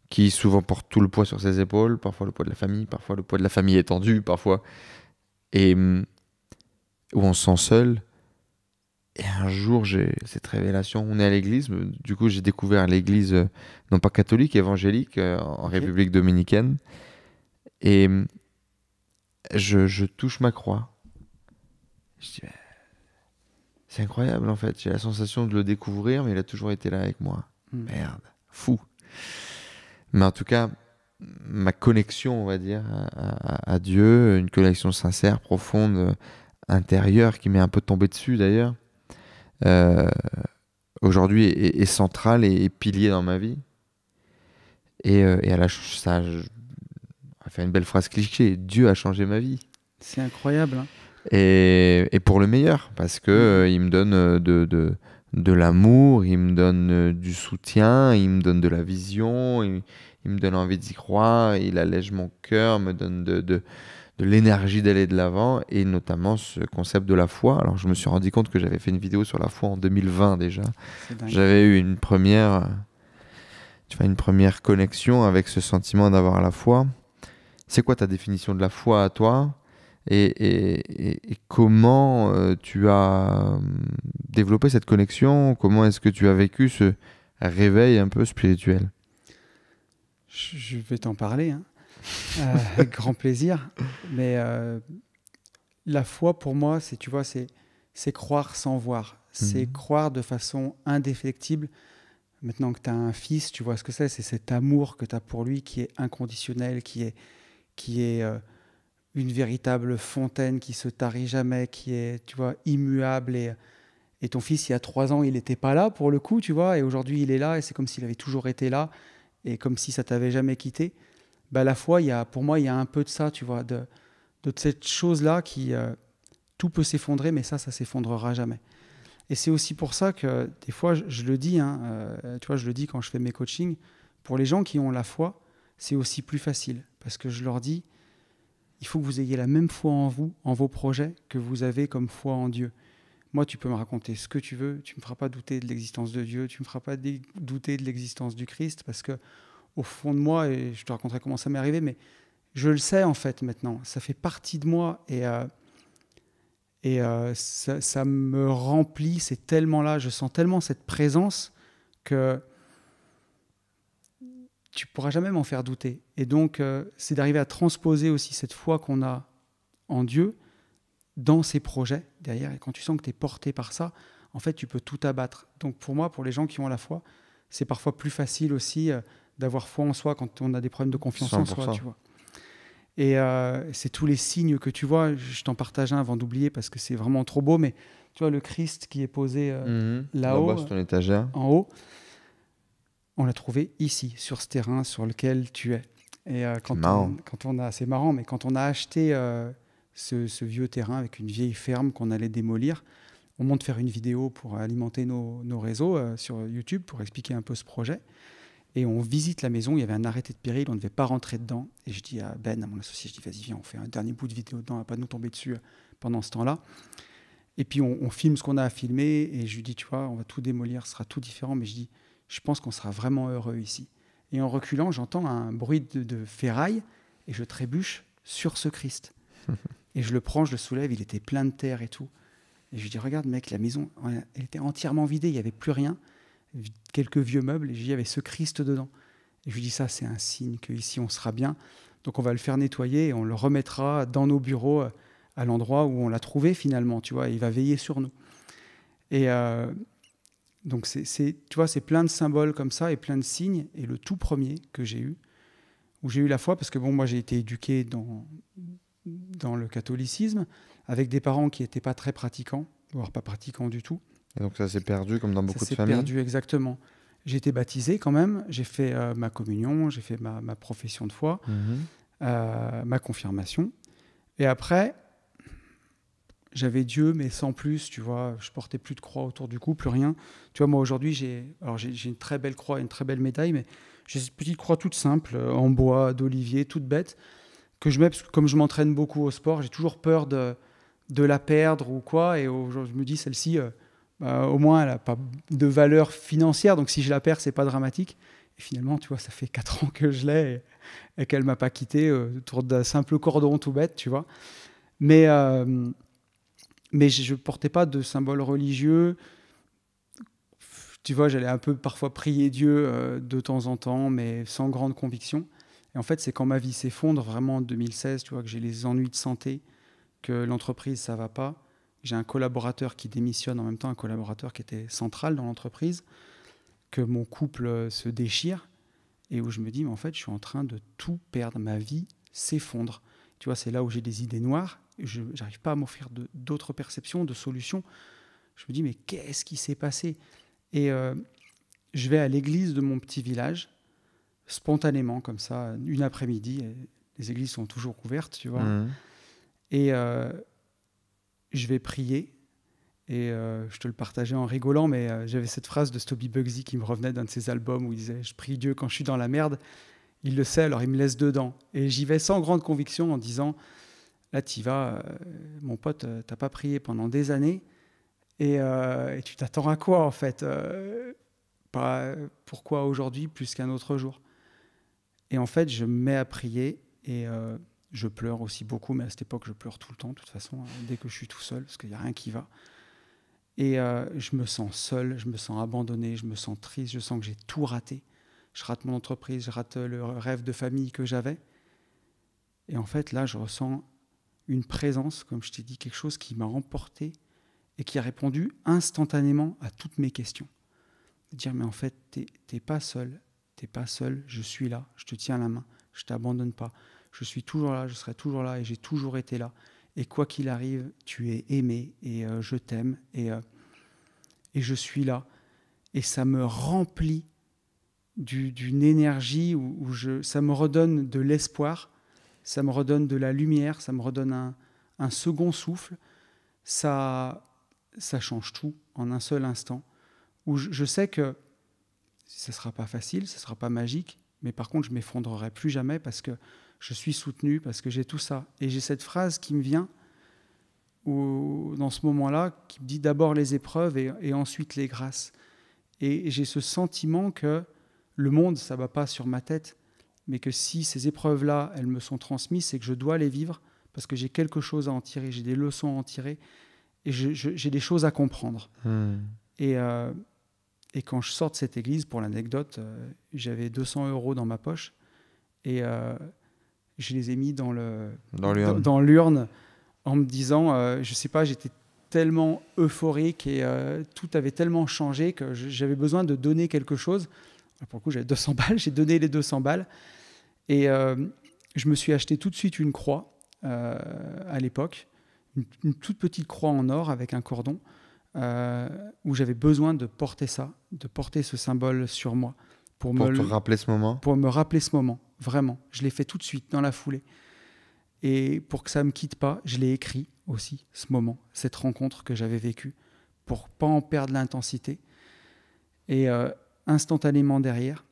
qui souvent porte tout le poids sur ses épaules, parfois le poids de la famille, parfois le poids de la famille étendue, parfois. Et où on se sent seul. Et un jour, j'ai cette révélation. On est à l'église. Du coup, j'ai découvert l'église, non pas catholique, évangélique, en République dominicaine. Et je touche ma croix. Je dis, c'est incroyable en fait. J'ai la sensation de le découvrir, mais il a toujours été là avec moi. Merde, fou. Mais en tout cas, ma connexion, on va dire, à Dieu, une connexion sincère, profonde, intérieure, qui m'est un peu tombée dessus d'ailleurs, aujourd'hui est centrale et pilier dans ma vie. Et à la ça, on va faire une belle phrase cliché, Dieu a changé ma vie. C'est incroyable. Hein. Et pour le meilleur, parce que il me donne de l'amour, il me donne du soutien, il me donne de la vision, il me donne envie d'y croire, il allège mon cœur, me donne de l'énergie d'aller de l'avant, et notamment ce concept de la foi. Alors je me suis rendu compte que j'avais fait une vidéo sur la foi en 2020 déjà. J'avais eu une première connexion avec ce sentiment d'avoir la foi. C'est quoi ta définition de la foi à toi ? Et comment tu as développé cette connexion ? Comment est-ce que tu as vécu ce réveil un peu spirituel ? Je vais t'en parler, hein. Avec grand plaisir. Mais la foi, pour moi, c'est croire sans voir. C'est croire de façon indéfectible. Maintenant que tu as un fils, tu vois ce que c'est. C'est cet amour que tu as pour lui qui est inconditionnel, qui est une véritable fontaine qui se tarit jamais, qui est, tu vois, immuable. Et ton fils, il y a 3 ans, il n'était pas là pour le coup, tu vois, et aujourd'hui, il est là, et c'est comme s'il avait toujours été là, et comme si ça t'avait jamais quitté. Bah, la foi, pour moi, il y a un peu de ça, tu vois, de cette chose-là qui... tout peut s'effondrer, mais ça s'effondrera jamais. Et c'est aussi pour ça que, des fois, je le dis, hein, tu vois, je le dis quand je fais mes coachings, pour les gens qui ont la foi, c'est aussi plus facile, parce que je leur dis, il faut que vous ayez la même foi en vous, en vos projets, que vous avez comme foi en Dieu. Moi, tu peux me raconter ce que tu veux, tu ne me feras pas douter de l'existence de Dieu, tu ne me feras pas douter de l'existence du Christ, parce que au fond de moi, et je te raconterai comment ça m'est arrivé, mais je le sais en fait maintenant, ça fait partie de moi, et ça me remplit, c'est tellement là, je sens tellement cette présence que tu ne pourras jamais m'en faire douter. Et donc, c'est d'arriver à transposer aussi cette foi qu'on a en Dieu dans ses projets derrière. Et quand tu sens que tu es porté par ça, en fait, tu peux tout abattre. Donc, pour moi, pour les gens qui ont la foi, c'est parfois plus facile aussi d'avoir foi en soi quand on a des problèmes de confiance 100%. en soi, tu vois. Et c'est tous les signes que tu vois. Je t'en partage un avant d'oublier parce que c'est vraiment trop beau. Mais tu vois, le Christ qui est posé là-haut, sur ton étagère. en haut, on l'a trouvé ici, sur ce terrain sur lequel tu es. Et c'est marrant, mais quand on a acheté ce vieux terrain avec une vieille ferme qu'on allait démolir, on monte faire une vidéo pour alimenter nos réseaux sur YouTube pour expliquer un peu ce projet. Et on visite la maison, il y avait un arrêté de péril, on ne devait pas rentrer dedans. Et je dis à Ben, à mon associé, je dis vas-y, viens, on fait un dernier bout de vidéo dedans, on ne va pas nous tomber dessus pendant ce temps-là. Et puis on filme ce qu'on a à filmer, et je lui dis, tu vois, on va tout démolir, ce sera tout différent, mais je dis, je pense qu'on sera vraiment heureux ici. Et en reculant, j'entends un bruit de ferraille, et je trébuche sur ce Christ. Et je le prends, je le soulève, il était plein de terre et tout. Et je lui dis, regarde mec, la maison, elle était entièrement vidée, il n'y avait plus rien. Quelques vieux meubles, et il y avait ce Christ dedans. Et je lui dis, ça c'est un signe qu'ici on sera bien. Donc on va le faire nettoyer et on le remettra dans nos bureaux à l'endroit où on l'a trouvé finalement, tu vois, et il va veiller sur nous. Et donc tu vois, c'est plein de symboles comme ça et plein de signes. Et le tout premier que j'ai eu, où j'ai eu la foi, parce que bon, moi j'ai été éduqué dans le catholicisme, avec des parents qui n'étaient pas très pratiquants, voire pas pratiquants du tout. Et donc ça s'est perdu comme dans beaucoup de familles. Ça s'est perdu, exactement. J'ai été baptisé quand même, j'ai fait ma communion, j'ai fait ma profession de foi, ma confirmation. Et après, j'avais Dieu, mais sans plus, tu vois. Je portais plus de croix autour du cou, plus rien. Tu vois, moi aujourd'hui, j'ai une très belle croix, une très belle médaille, mais j'ai cette petite croix toute simple, en bois, d'olivier, toute bête, que je mets parce que comme je m'entraîne beaucoup au sport, j'ai toujours peur de la perdre ou quoi. Et je me dis, celle-ci... au moins, elle n'a pas de valeur financière, donc si je la perds, c'est pas dramatique. Et finalement, tu vois, ça fait 4 ans que je l'ai et qu'elle m'a pas quitté autour d'un simple cordon tout bête, tu vois. Mais je portais pas de symbole religieux. Tu vois, j'allais un peu parfois prier Dieu de temps en temps, mais sans grande conviction. Et en fait, c'est quand ma vie s'effondre vraiment en 2016, tu vois, que j'ai les ennuis de santé, que l'entreprise, ça va pas. J'ai un collaborateur qui démissionne en même temps, un collaborateur qui était central dans l'entreprise, que mon couple se déchire et où je me dis, mais en fait, je suis en train de tout perdre. Ma vie s'effondre. Tu vois, c'est là où j'ai des idées noires. Je n'arrive pas à m'offrir d'autres perceptions, de solutions. Je me dis, mais qu'est-ce qui s'est passé ? Et je vais à l'église de mon petit village, spontanément, comme ça, une après-midi. Les églises sont toujours ouvertes, tu vois. Et... je vais prier, et je te le partageais en rigolant, mais j'avais cette phrase de Stoby Bugsy qui me revenait d'un de ses albums où il disait « Je prie Dieu quand je suis dans la merde, il le sait, alors il me laisse dedans ». Et j'y vais sans grande conviction en disant « Là, t'y vas, mon pote, t'as pas prié pendant des années, et tu t'attends à quoi en fait ? Pourquoi aujourd'hui plus qu'un autre jour ?» Et en fait, je me mets à prier, et... je pleure aussi beaucoup, mais à cette époque, je pleure tout le temps, de toute façon, dès que je suis tout seul, parce qu'il n'y a rien qui va. Et je me sens seul, je me sens abandonné, je me sens triste, je sens que j'ai tout raté. Je rate mon entreprise, je rate le rêve de famille que j'avais. Et en fait, là, je ressens une présence, comme je t'ai dit, quelque chose qui m'a emporté et qui a répondu instantanément à toutes mes questions. De dire, mais en fait, t'es pas seul, je suis là, je te tiens la main, je t'abandonne pas. Je suis toujours là, je serai toujours là et j'ai toujours été là. Et quoi qu'il arrive, tu es aimé et je t'aime et je suis là. Et ça me remplit d'une énergie où ça me redonne de l'espoir, ça me redonne de la lumière, ça me redonne un second souffle. Ça change tout en un seul instant. Où je sais que ce ne sera pas facile, ce ne sera pas magique, mais par contre, je ne m'effondrerai plus jamais parce que je suis soutenu, parce que j'ai tout ça. Et j'ai cette phrase qui me vient dans ce moment-là, qui me dit d'abord les épreuves et ensuite les grâces. Et j'ai ce sentiment que le monde, ça ne va pas sur ma tête, mais que si ces épreuves-là, elles me sont transmises, c'est que je dois les vivre parce que j'ai quelque chose à en tirer, j'ai des leçons à en tirer et j'ai des choses à comprendre. Et quand je sors de cette église, pour l'anecdote, j'avais 200 € dans ma poche et je les ai mis dans l'urne en me disant, je sais pas, j'étais tellement euphorique et tout avait tellement changé que j'avais besoin de donner quelque chose. Alors pour le coup, j'avais 200 balles, j'ai donné les 200 balles et je me suis acheté tout de suite une croix à l'époque, une toute petite croix en or avec un cordon où j'avais besoin de porter ça, de porter ce symbole sur moi Pour te rappeler ce moment. Pour me rappeler ce moment, vraiment. Je l'ai fait tout de suite, dans la foulée. Et pour que ça ne me quitte pas, je l'ai écrit aussi, ce moment, cette rencontre que j'avais vécue, pour ne pas en perdre l'intensité. Et instantanément derrière.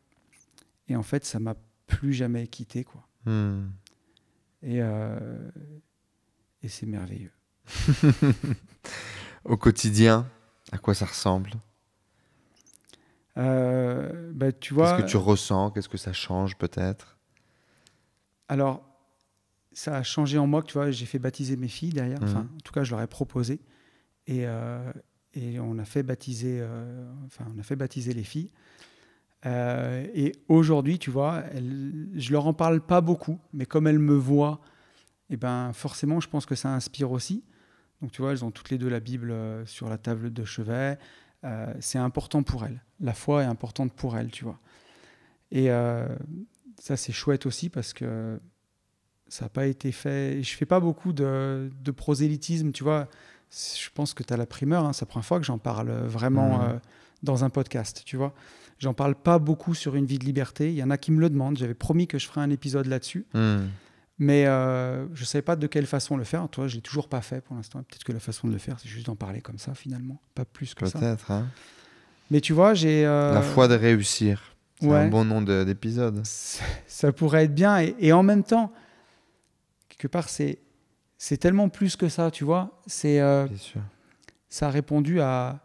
Et en fait, ça ne m'a plus jamais quitté, quoi. Et c'est merveilleux. Au quotidien, à quoi ça ressemble? Tu vois, qu'est-ce que tu ressens? Qu'est-ce que ça change peut-être? Alors, ça a changé en moi que tu vois, j'ai fait baptiser mes filles derrière. Enfin, en tout cas, je leur ai proposé. Et on a fait baptiser, les filles. Et aujourd'hui, tu vois, je leur en parle pas beaucoup, mais comme elles me voient, et ben forcément, je pense que ça inspire aussi. Donc, tu vois, elles ont toutes les deux la Bible sur la table de chevet. C'est important pour elles. La foi est importante pour elles, tu vois. Et ça, c'est chouette aussi parce que ça n'a pas été fait. Je fais pas beaucoup de prosélytisme, tu vois. Je pense que tu as la primeur. Hein. C'est la première fois que j'en parle vraiment dans un podcast, tu vois. J'en parle pas beaucoup sur une vie de liberté. Il y en a qui me le demandent. J'avais promis que je ferais un épisode là-dessus. Mais je ne savais pas de quelle façon le faire. Toi, je ne l'ai toujours pas fait pour l'instant. Peut-être que la façon de le faire, c'est juste d'en parler comme ça, finalement. Pas plus que ça. Peut-être, hein. Mais tu vois, j'ai... La foi de réussir. C'est un bon nom d'épisode. Ça pourrait être bien. Et en même temps, quelque part, c'est tellement plus que ça, tu vois. Bien sûr. Ça a répondu à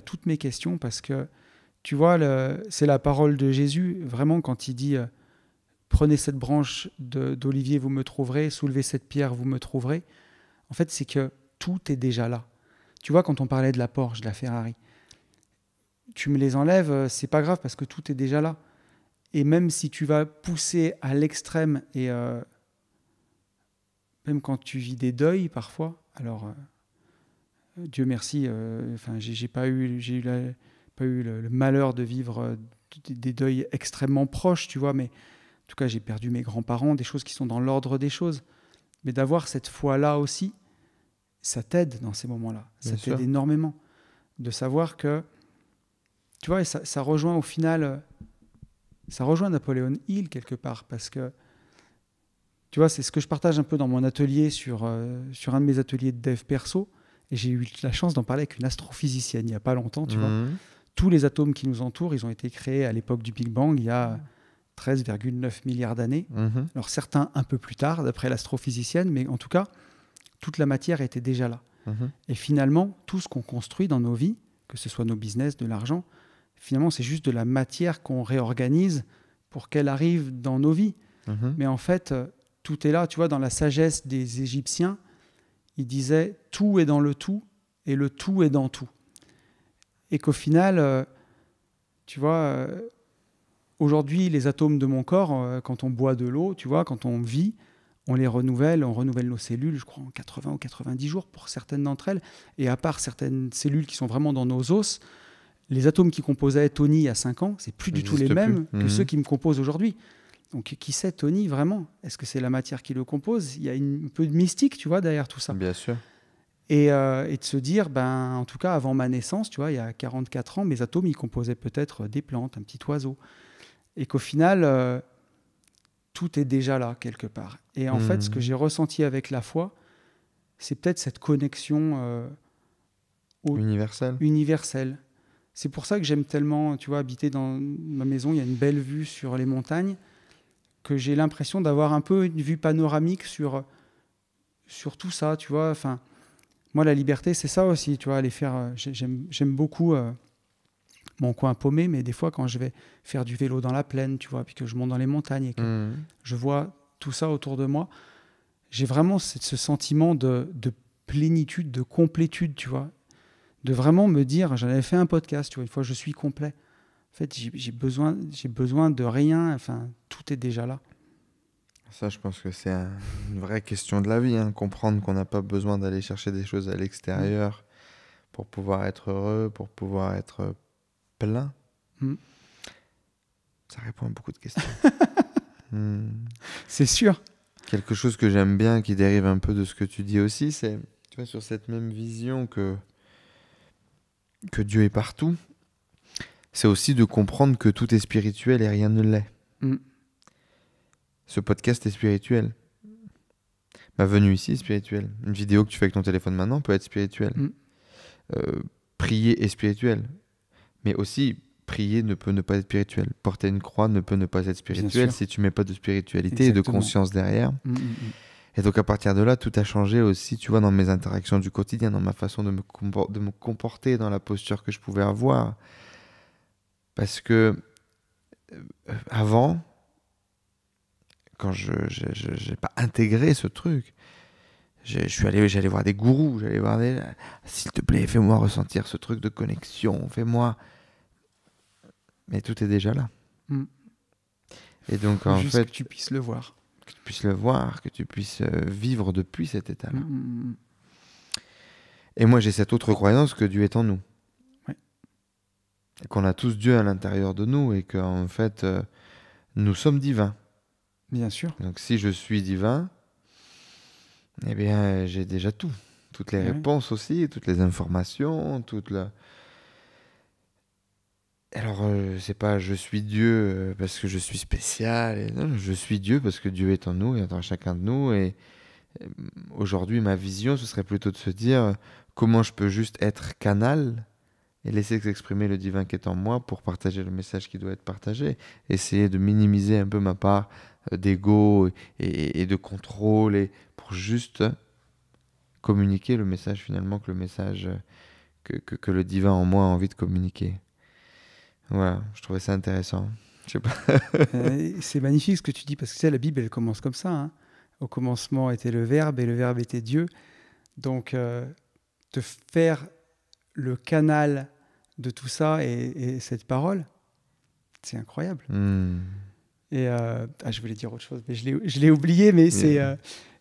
toutes mes questions parce que, tu vois, c'est la parole de Jésus, vraiment, quand il dit prenez cette branche d'olivier, vous me trouverez, soulevez cette pierre, vous me trouverez. En fait, c'est que tout est déjà là. Tu vois, quand on parlait de la Porsche, de la Ferrari, tu me les enlèves, c'est pas grave parce que tout est déjà là. Et même si tu vas pousser à l'extrême et même quand tu vis des deuils parfois, alors Dieu merci, j'ai pas eu le malheur de vivre des deuils extrêmement proches, tu vois, mais en tout cas j'ai perdu mes grands-parents, des choses qui sont dans l'ordre des choses. Mais d'avoir cette foi-là aussi, ça t'aide dans ces moments-là. Ça t'aide énormément. De savoir que, tu vois, ça rejoint au final, ça rejoint Napoléon Hill quelque part, parce que, tu vois, c'est ce que je partage un peu dans mon atelier sur un de mes ateliers de dev perso. Et j'ai eu la chance d'en parler avec une astrophysicienne il n'y a pas longtemps, tu vois. Tous les atomes qui nous entourent, ils ont été créés à l'époque du Big Bang, il y a 13,9 milliards d'années. Alors certains un peu plus tard, d'après l'astrophysicienne, mais en tout cas, toute la matière était déjà là. Et finalement, tout ce qu'on construit dans nos vies, que ce soit nos business, de l'argent, finalement, c'est juste de la matière qu'on réorganise pour qu'elle arrive dans nos vies. Mais en fait, tout est là. Tu vois, dans la sagesse des Égyptiens, ils disaient « tout est dans le tout et le tout est dans tout ». Et qu'au final, tu vois, aujourd'hui, les atomes de mon corps, quand on boit de l'eau, tu vois, quand on vit, on renouvelle nos cellules, je crois, en 80 ou 90 jours pour certaines d'entre elles. Et à part certaines cellules qui sont vraiment dans nos os, les atomes qui composaient Tony il y a 5 ans, c'est plus du tout les mêmes que ceux qui me composent aujourd'hui. Donc, qui sait Tony vraiment? Est-ce que c'est la matière qui le compose? Il y a un peu de mystique, tu vois, derrière tout ça. Bien sûr. Et de se dire, en tout cas, avant ma naissance, tu vois, il y a 44 ans, mes atomes, ils composaient peut-être des plantes, un petit oiseau. Et qu'au final, tout est déjà là, quelque part. Et en fait, ce que j'ai ressenti avec la foi, c'est peut-être cette connexion universelle. C'est pour ça que j'aime tellement, tu vois, habiter dans ma maison. Il y a une belle vue sur les montagnes, que j'ai l'impression d'avoir un peu une vue panoramique sur tout ça, tu vois. Enfin, moi, la liberté, c'est ça aussi, tu vois, aller faire... J'aime beaucoup mon coin paumé, mais des fois, quand je vais faire du vélo dans la plaine, tu vois, puis que je monte dans les montagnes et que je vois tout ça autour de moi, j'ai vraiment ce sentiment de plénitude, de complétude, tu vois, de vraiment me dire, j'en avais fait un podcast, tu vois, une fois, je suis complet. En fait, j'ai besoin de rien, enfin, tout est déjà là. Ça, je pense que c'est une vraie question de la vie, hein. Comprendre qu'on n'a pas besoin d'aller chercher des choses à l'extérieur pour pouvoir être heureux, pour pouvoir être plein. Ça répond à beaucoup de questions. C'est sûr. Quelque chose que j'aime bien, qui dérive un peu de ce que tu dis aussi, c'est, tu vois, sur cette même vision que Dieu est partout, c'est aussi de comprendre que tout est spirituel et rien ne l'est. Mm. Ce podcast est spirituel. Ma venue ici est spirituelle. Une vidéo que tu fais avec ton téléphone maintenant peut être spirituelle. Mm. Prier est spirituel. Mais aussi, prier ne peut ne pas être spirituel. Porter une croix ne peut ne pas être spirituel si tu mets pas de spiritualité et de conscience derrière. Et donc à partir de là, tout a changé aussi, tu vois, dans mes interactions du quotidien, dans ma façon de me comporter, dans la posture que je pouvais avoir. Parce que avant, quand je n'ai pas intégré ce truc, j'allais voir des gourous, j'allais voir des... S'il te plaît, fais-moi ressentir ce truc de connexion, fais-moi... Mais tout est déjà là. Mm. Et donc en juste fait... que tu puisses le voir. Que tu puisses le voir, que tu puisses vivre depuis cet état-là. Mm. Et moi, j'ai cette autre croyance que Dieu est en nous. Ouais. Et qu'on a tous Dieu à l'intérieur de nous et qu'en fait, nous sommes divins. Bien sûr. Donc si je suis divin, eh bien, j'ai déjà tout. Toutes les réponses aussi, toutes les informations, toute la... Alors, c'est pas je suis Dieu parce que je suis spécial. Et non, je suis Dieu parce que Dieu est en nous et en chacun de nous. Et aujourd'hui, ma vision, ce serait plutôt de se dire comment je peux juste être canal et laisser s'exprimer le divin qui est en moi pour partager le message qui doit être partagé. Essayer de minimiser un peu ma part d'ego et de contrôle et pour juste communiquer le message finalement, que le message que le divin en moi a envie de communiquer. Voilà, je trouvais ça intéressant. Je sais pas. C'est magnifique ce que tu dis, parce que tu sais, la Bible, elle commence comme ça. Hein. Au commencement était le Verbe, et le Verbe était Dieu. Donc, te faire le canal de tout ça et cette parole, c'est incroyable. Et je voulais dire autre chose, mais je l'ai oublié, mais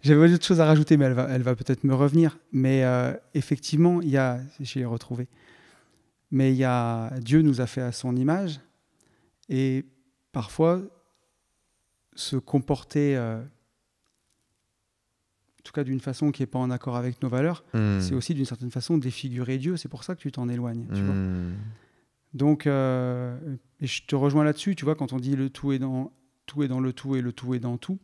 j'avais autre chose à rajouter, mais elle va peut-être me revenir. Mais effectivement, j'ai retrouvé. Mais Dieu nous a fait à son image, et parfois se comporter, en tout cas d'une façon qui n'est pas en accord avec nos valeurs, c'est aussi d'une certaine façon défigurer Dieu. C'est pour ça que tu t'en éloignes. Tu vois. Donc, et je te rejoins là-dessus. Tu vois, quand on dit le tout est dans le tout et le tout est dans tout,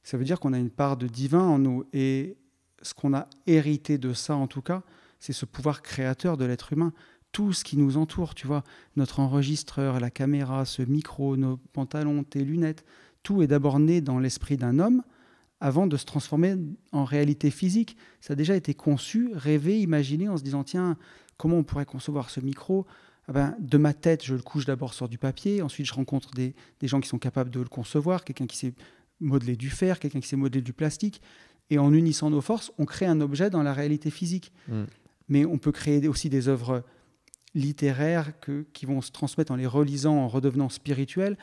ça veut dire qu'on a une part de divin en nous. Et ce qu'on a hérité de ça, en tout cas, c'est ce pouvoir créateur de l'être humain. Tout ce qui nous entoure, tu vois, notre enregistreur, la caméra, ce micro, nos pantalons, tes lunettes, tout est d'abord né dans l'esprit d'un homme avant de se transformer en réalité physique. Ça a déjà été conçu, rêvé, imaginé en se disant, tiens, comment on pourrait concevoir ce micro ? De ma tête, je le couche d'abord sur du papier, ensuite je rencontre des gens qui sont capables de le concevoir, quelqu'un qui sait modeler du fer, quelqu'un qui sait modeler du plastique, et en unissant nos forces, on crée un objet dans la réalité physique. Mais on peut créer aussi des œuvres littéraires qui vont se transmettre en les relisant, en redevenant spirituels.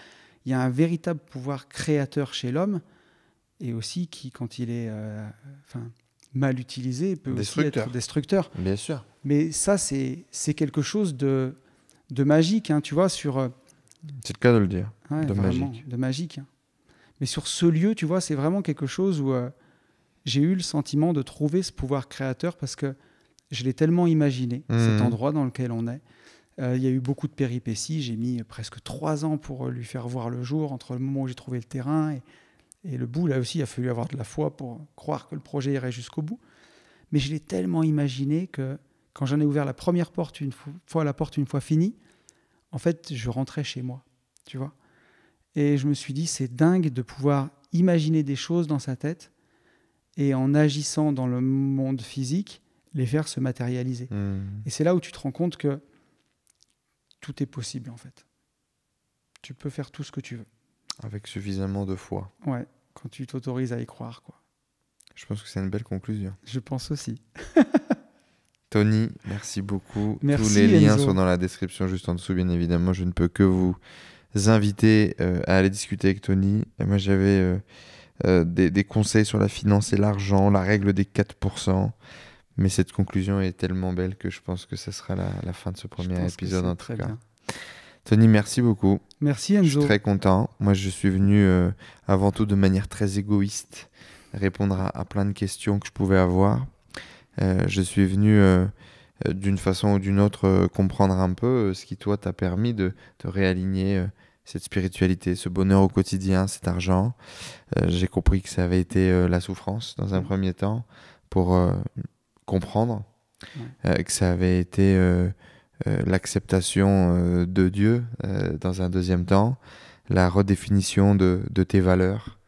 Il y a un véritable pouvoir créateur chez l'homme, et aussi qui, quand il est mal utilisé, peut aussi être destructeur. Bien sûr. Mais ça, c'est quelque chose de magique, hein, tu vois, sur... C'est le cas de le dire, ouais, de vraiment, magique. De magique. Hein. Mais sur ce lieu, tu vois, c'est vraiment quelque chose où j'ai eu le sentiment de trouver ce pouvoir créateur parce que je l'ai tellement imaginé, cet endroit dans lequel on est. Il y a eu beaucoup de péripéties. J'ai mis presque 3 ans pour lui faire voir le jour, entre le moment où j'ai trouvé le terrain et le bout. Là aussi, il a fallu avoir de la foi pour croire que le projet irait jusqu'au bout. Mais je l'ai tellement imaginé que quand j'en ai ouvert la première porte, une fois finie, en fait, je rentrais chez moi, tu vois. Et je me suis dit, c'est dingue de pouvoir imaginer des choses dans sa tête et en agissant dans le monde physique, les faire se matérialiser. Et c'est là où tu te rends compte que tout est possible, en fait. Tu peux faire tout ce que tu veux. Avec suffisamment de foi. Ouais, quand tu t'autorises à y croire, quoi. Je pense que c'est une belle conclusion. Je pense aussi. Tony, merci beaucoup. Merci, tous les liens Enzo. sont dans la description juste en dessous, bien évidemment. Je ne peux que vous inviter à aller discuter avec Tony. Et moi, j'avais des conseils sur la finance et l'argent, la règle des 4%. Mais cette conclusion est tellement belle que je pense que ce sera la fin de ce premier épisode en tout cas. Bien. Tony, merci beaucoup. Merci Enzo. Je suis très content. Moi, je suis venu avant tout de manière très égoïste répondre à plein de questions que je pouvais avoir. Je suis venu d'une façon ou d'une autre comprendre un peu ce qui toi t'a permis de réaligner cette spiritualité, ce bonheur au quotidien, cet argent. J'ai compris que ça avait été la souffrance dans un premier temps pour comprendre, que ça avait été l'acceptation de Dieu dans un deuxième temps, la redéfinition de tes valeurs,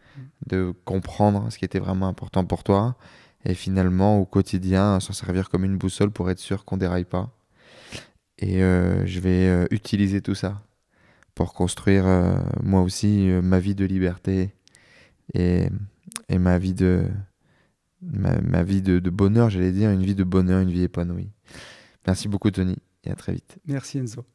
de comprendre ce qui était vraiment important pour toi, et finalement au quotidien s'en servir comme une boussole pour être sûr qu'on déraille pas. Et je vais utiliser tout ça pour construire moi aussi ma vie de liberté et ma vie de bonheur, j'allais dire, une vie de bonheur, une vie épanouie. Merci beaucoup Tony et à très vite. Merci Enzo.